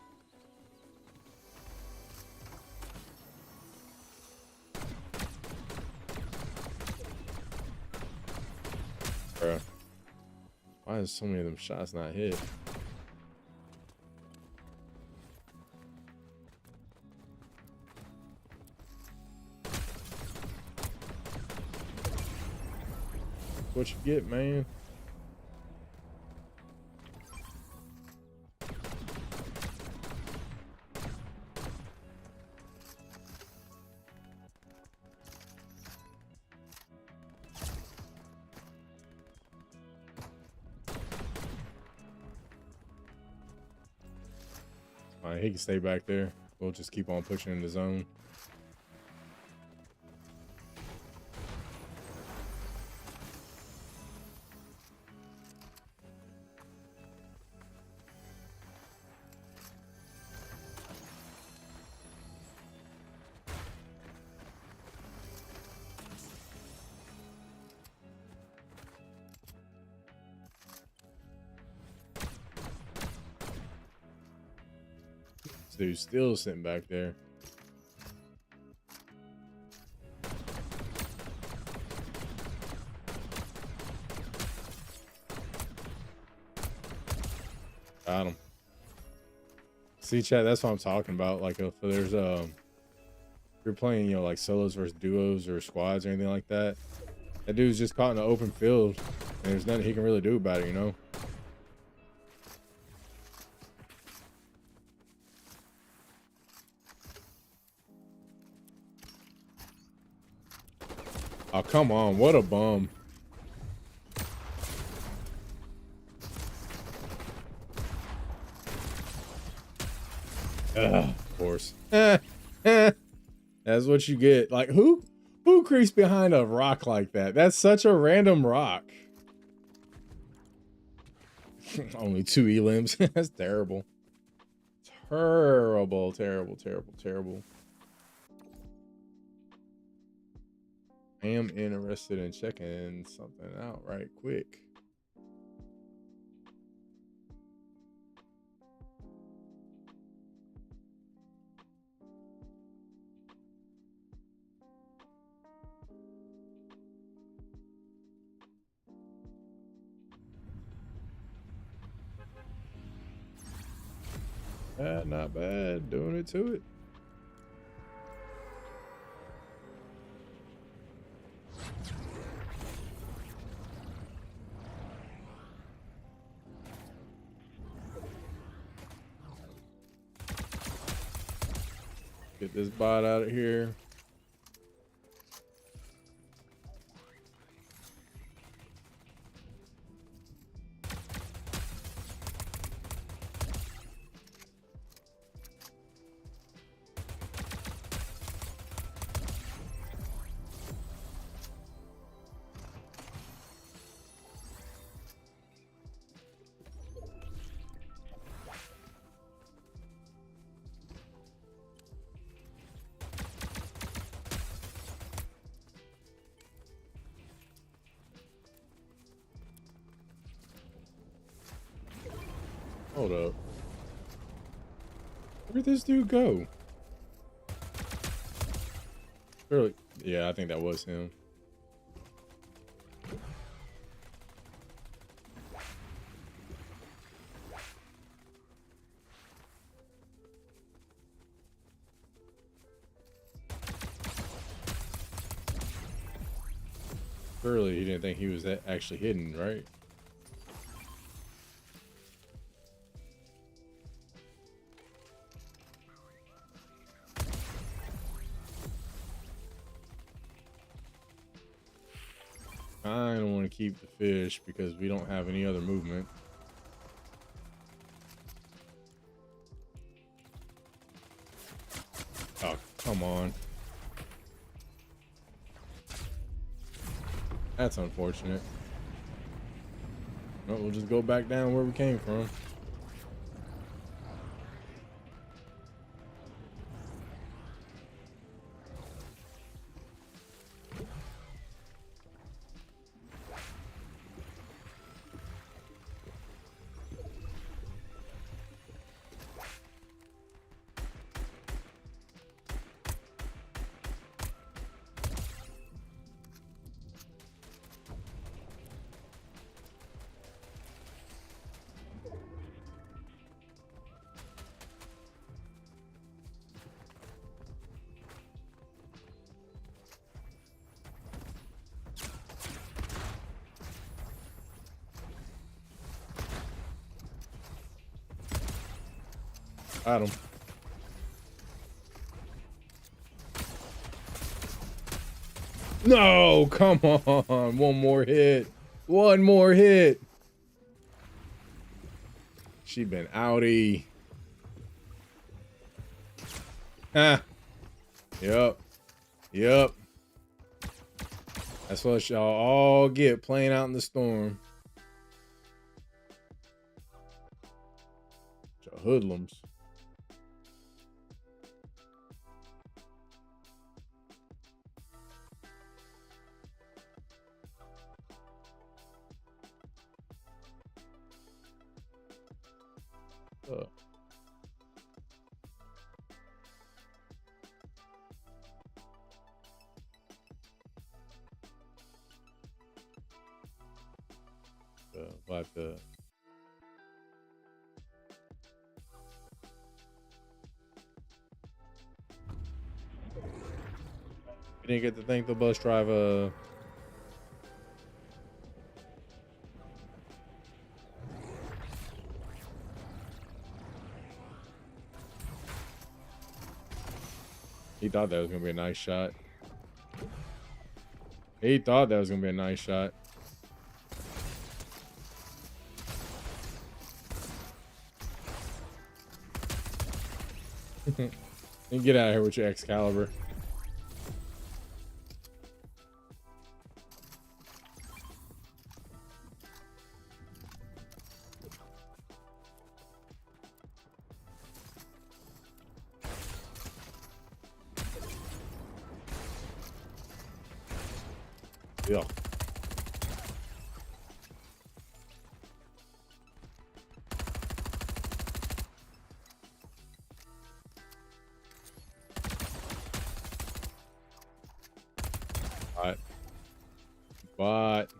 Bruh. Why is so many of them shots not hit? What you get, man? Alright, he can stay back there. We'll just keep on pushing in the zone. Dude's still sitting back there. Got him. See, chat, that's what I'm talking about. Like, if there's if you're playing, you know, like solos versus duos or squads or anything like that, that dude's just caught in an open field, and there's nothing he can really do about it, you know. Oh, come on, what a bum. Ugh, of course. That's what you get. Like, who creeps behind a rock like that? That's such a random rock. Only 2 elims. That's terrible. Terrible, terrible, terrible, terrible. I am interested in checking something out right quick. Not bad. Doing it to it. Get this bot out of here. Hold up. Where'd this dude go? Really? Yeah, I think that was him. Surely he didn't think he was actually hidden, right? I don't want to keep the fish because we don't have any other movement. Oh, come on. That's unfortunate. Well, we'll just go back down where we came from. Got him. No, come on. One more hit. One more hit. She been outie. Ah. Yep. Yep. That's what y'all all get playing out in the storm. Hoodlums. But You didn't get to thank the bus driver. He thought that was gonna be a nice shot. He thought that was gonna be a nice shot. And get out of here with your Excalibur. Yeah. But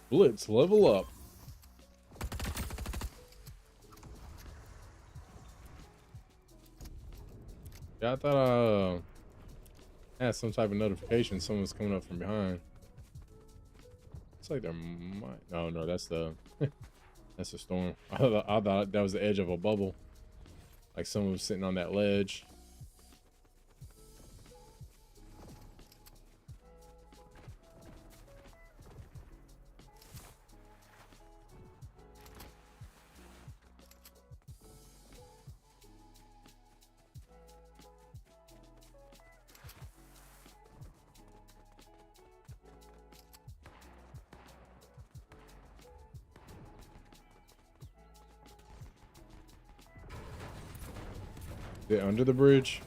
Blitz, level up. Yeah, I thought I had some type of notification. Someone's coming up from behind. It's like there might. Oh no, that's the that's the storm. I thought that was the edge of a bubble. Like someone was sitting on that ledge. They're under the bridge.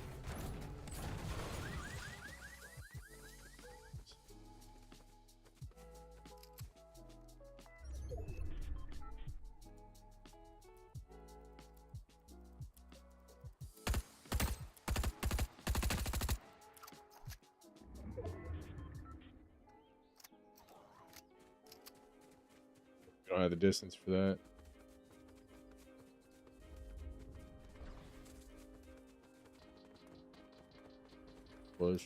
You don't have the distance for that. Push.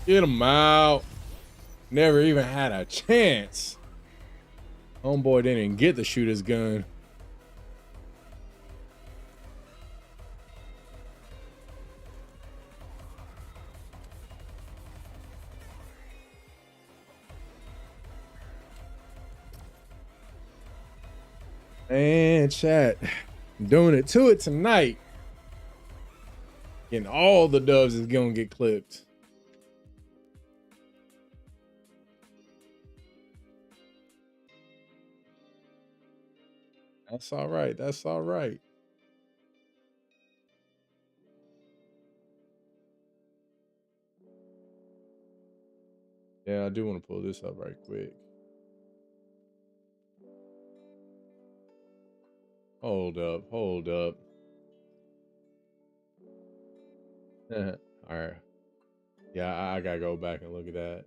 Get him out. Never even had a chance. Homeboy didn't even get to shoot his gun. And chat, doing it to it tonight. And all the dubs is gonna get clipped. That's all right. That's all right. Yeah, I do want to pull this up right quick. Hold up, hold up. All right. Yeah, I gotta go back and look at that.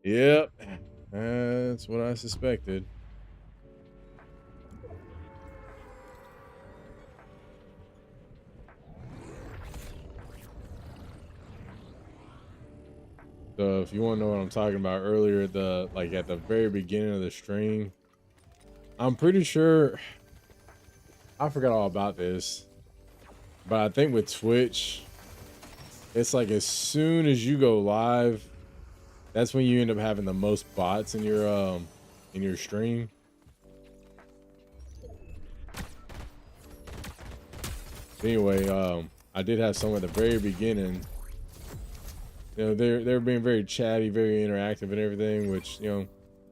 Yep, that's what I suspected. So if you want to know what I'm talking about earlier, at the very beginning of the stream, I'm pretty sure I forgot all about this, but I think with Twitch, it's like as soon as you go live, that's when you end up having the most bots in your stream. Anyway, I did have some at the very beginning. You know, they're being very chatty, very interactive and everything, which, you know,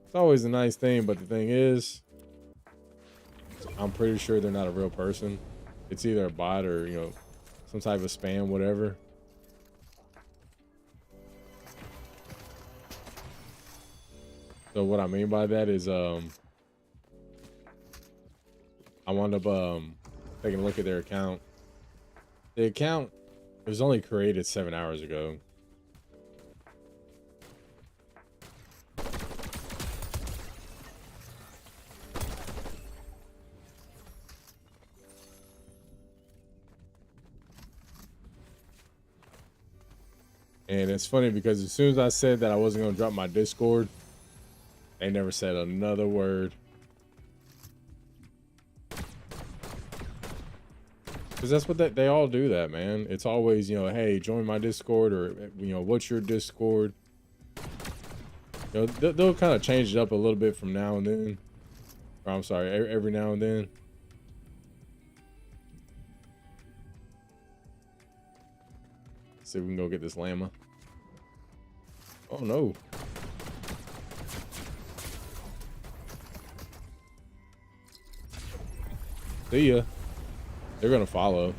it's always a nice thing, but the thing is, I'm pretty sure they're not a real person. It's either a bot or, you know, some type of spam, whatever. So what I mean by that is I wound up taking a look at their account. The account was only created 7 hours ago. And it's funny because as soon as I said that I wasn't going to drop my Discord, they never said another word. Because that's what they all do that, man. It's always, you know, hey, join my Discord, or, you know, what's your Discord? You know, they'll kind of change it up a little bit from now and then. Or I'm sorry, every now and then. Let's see if we can go get this llama. Oh no. See ya. They're gonna follow.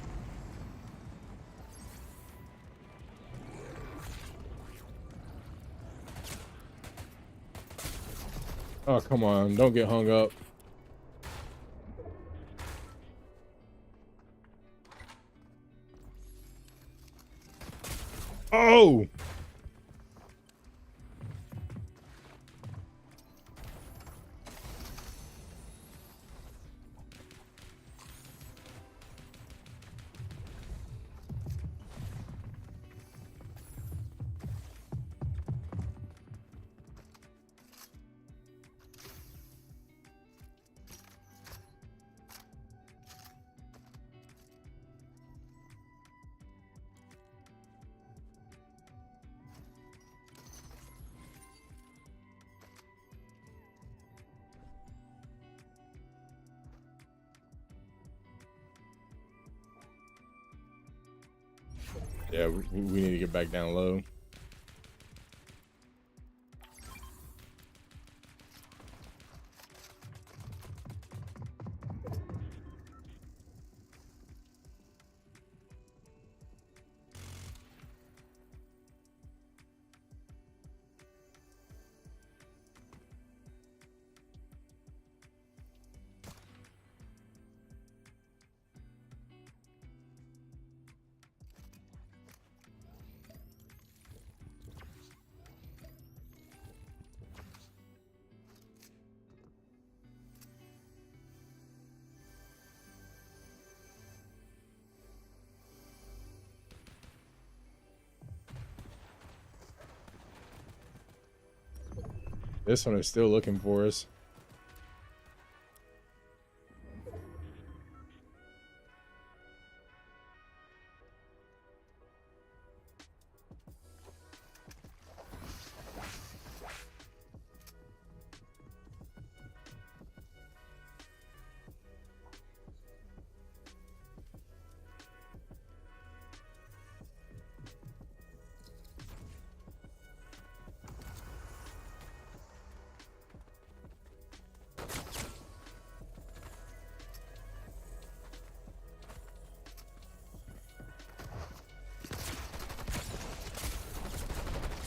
Oh, come on. Don't get hung up. Oh! Yeah, we need to get back down low. This one is still looking for us.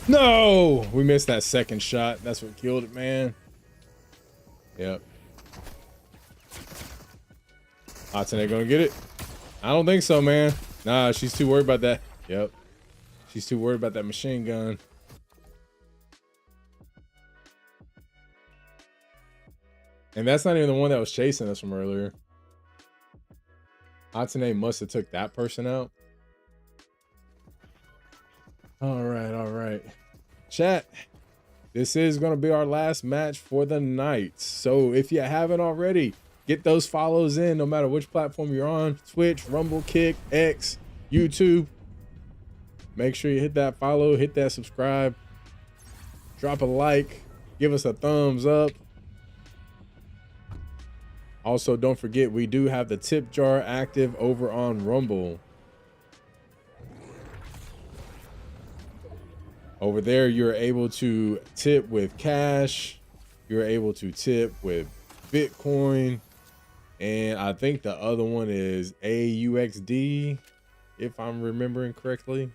No, we missed that second shot. That's what killed it, man. Yep. Hatsune gonna get it? I don't think so, man. Nah, she's too worried about that. Yep. She's too worried about that machine gun. And that's not even the one that was chasing us from earlier. Hatsune must have took that person out. All right. Chat, this is going to be our last match for the night. So if you haven't already, get those follows in no matter which platform you're on. Twitch, Rumble, Kick, X, YouTube. Make sure you hit that follow, hit that subscribe. Drop a like, give us a thumbs up. Also, don't forget, we do have the tip jar active over on Rumble. Over there, you're able to tip with cash. You're able to tip with Bitcoin. And I think the other one is AUXD, if I'm remembering correctly.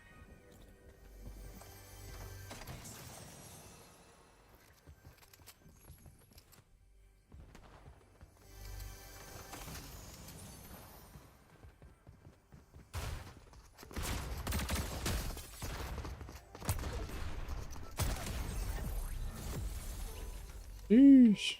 Sheesh.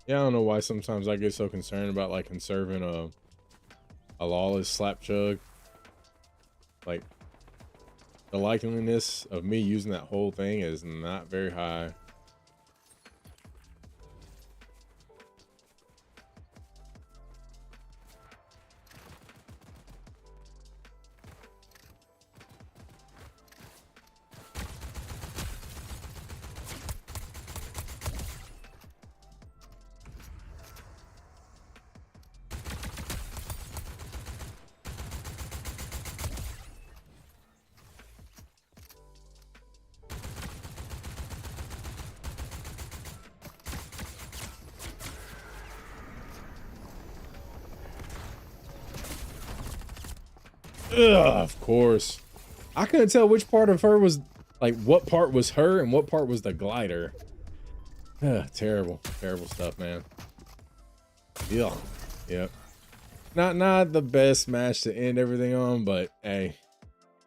Yeah, I don't know why sometimes I get so concerned about like conserving a lawless slap chug. Like the likeliness of me using that whole thing is not very high. Ugh, of course. I couldn't tell which part of her was like what part was her and what part was the glider. Ugh, terrible stuff, man. Yeah. Yep. Not the best match to end everything on, but hey,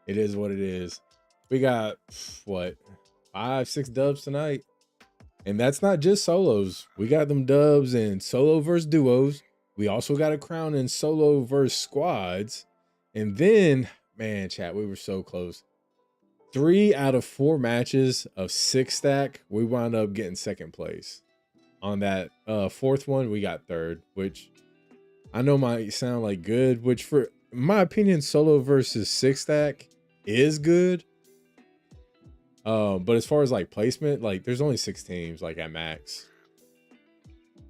it is what it is. We got what 5-6 dubs tonight. And that's not just solos. We got them dubs in solo versus duos. We also got a crown in solo versus squads. And then, man, chat, we were so close. 3 out of 4 matches of 6 stack, we wound up getting second place. On that fourth one, we got third, which I know might sound like good, which for my opinion, solo versus 6 stack is good. But as far as like placement, like there's only 6 teams like at max.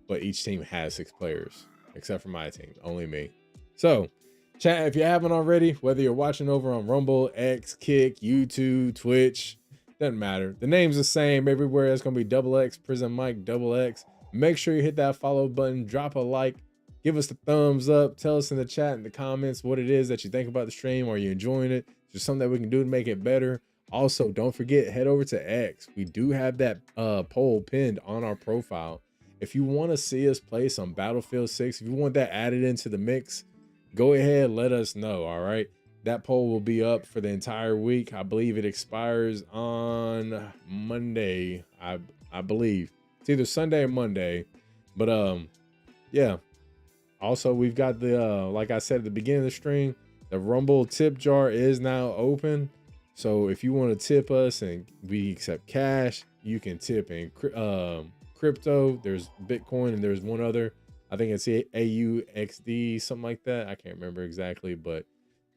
But each team has 6 players, except for my team, only me. So chat, if you haven't already, whether you're watching over on Rumble, X, Kick, YouTube, Twitch, doesn't matter. The name's the same everywhere. It's going to be XX, Prison Mike, XX. Make sure you hit that follow button, drop a like, give us the thumbs up, tell us in the chat in the comments what it is that you think about the stream. Are you enjoying it? Is there something that we can do to make it better? Also, don't forget, head over to X. We do have that poll pinned on our profile. If you want to see us play some Battlefield 6, if you want that added into the mix, go ahead, let us know. All right, that poll will be up for the entire week. I believe it expires on Monday. I believe it's either Sunday or Monday, but yeah. Also, we've got the like I said at the beginning of the stream, the Rumble tip jar is now open. So if you want to tip us and we accept cash, you can tip in crypto. There's Bitcoin and there's one other. I think it's AUXD, something like that. I can't remember exactly, but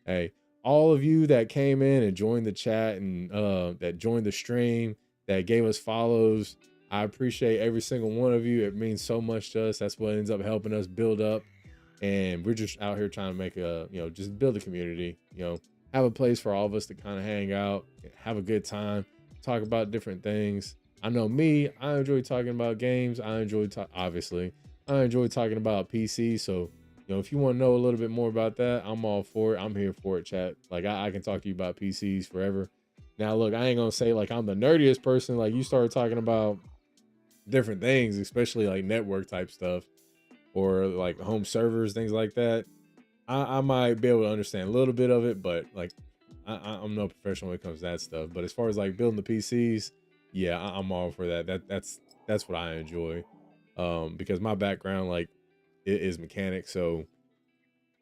hey, all of you that came in and joined the chat and that joined the stream, that gave us follows, I appreciate every single one of you. It means so much to us. That's what ends up helping us build up. And we're just out here trying to make a, just build a community, have a place for all of us to kind of hang out, have a good time, talk about different things. I know me, I enjoy talking about games. Obviously, I enjoy talking about PC. So, if you want to know a little bit more about that, I'm all for it. I'm here for it, chat. Like, I can talk to you about PCs forever. Now, look, I ain't gonna say like I'm the nerdiest person. Like, you started talking about different things, especially like network type stuff or like home servers, things like that. I might be able to understand a little bit of it, but like I'm no professional when it comes to that stuff. But as far as like building the PCs, yeah, I'm all for that. That's what I enjoy. Because my background like it is mechanic, so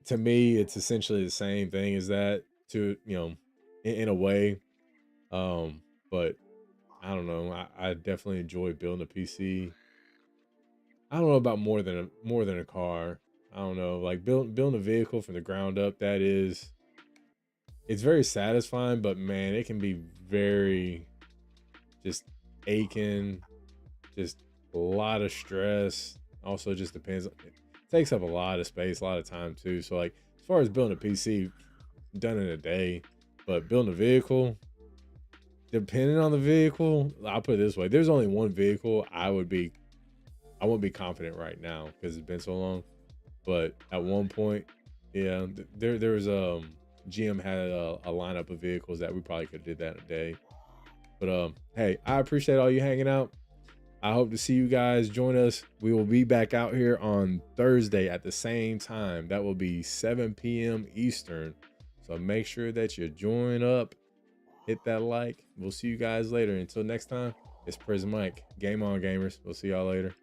to me it's essentially the same thing as that to in a way. But I don't know. I definitely enjoy building a PC. I don't know about more than a car. I don't know, like building a vehicle from the ground up. It's very satisfying, but man, it can be very just aching, just a lot of stress. Also, just depends. It takes up a lot of space, a lot of time too. So, like as far as building a PC, done in a day, but building a vehicle, depending on the vehicle, I'll put it this way: there's only one vehicle I won't be confident right now because it's been so long. But at one point, yeah, there's GM had a lineup of vehicles that we probably could have did that in a day. But hey, I appreciate all you hanging out. I hope to see you guys join us. We will be back out here on Thursday at the same time. That will be 7 p.m. Eastern. So make sure that you join up, hit that like. We'll see you guys later. Until next time, it's Prison Mike. Game on, gamers. We'll see y'all later.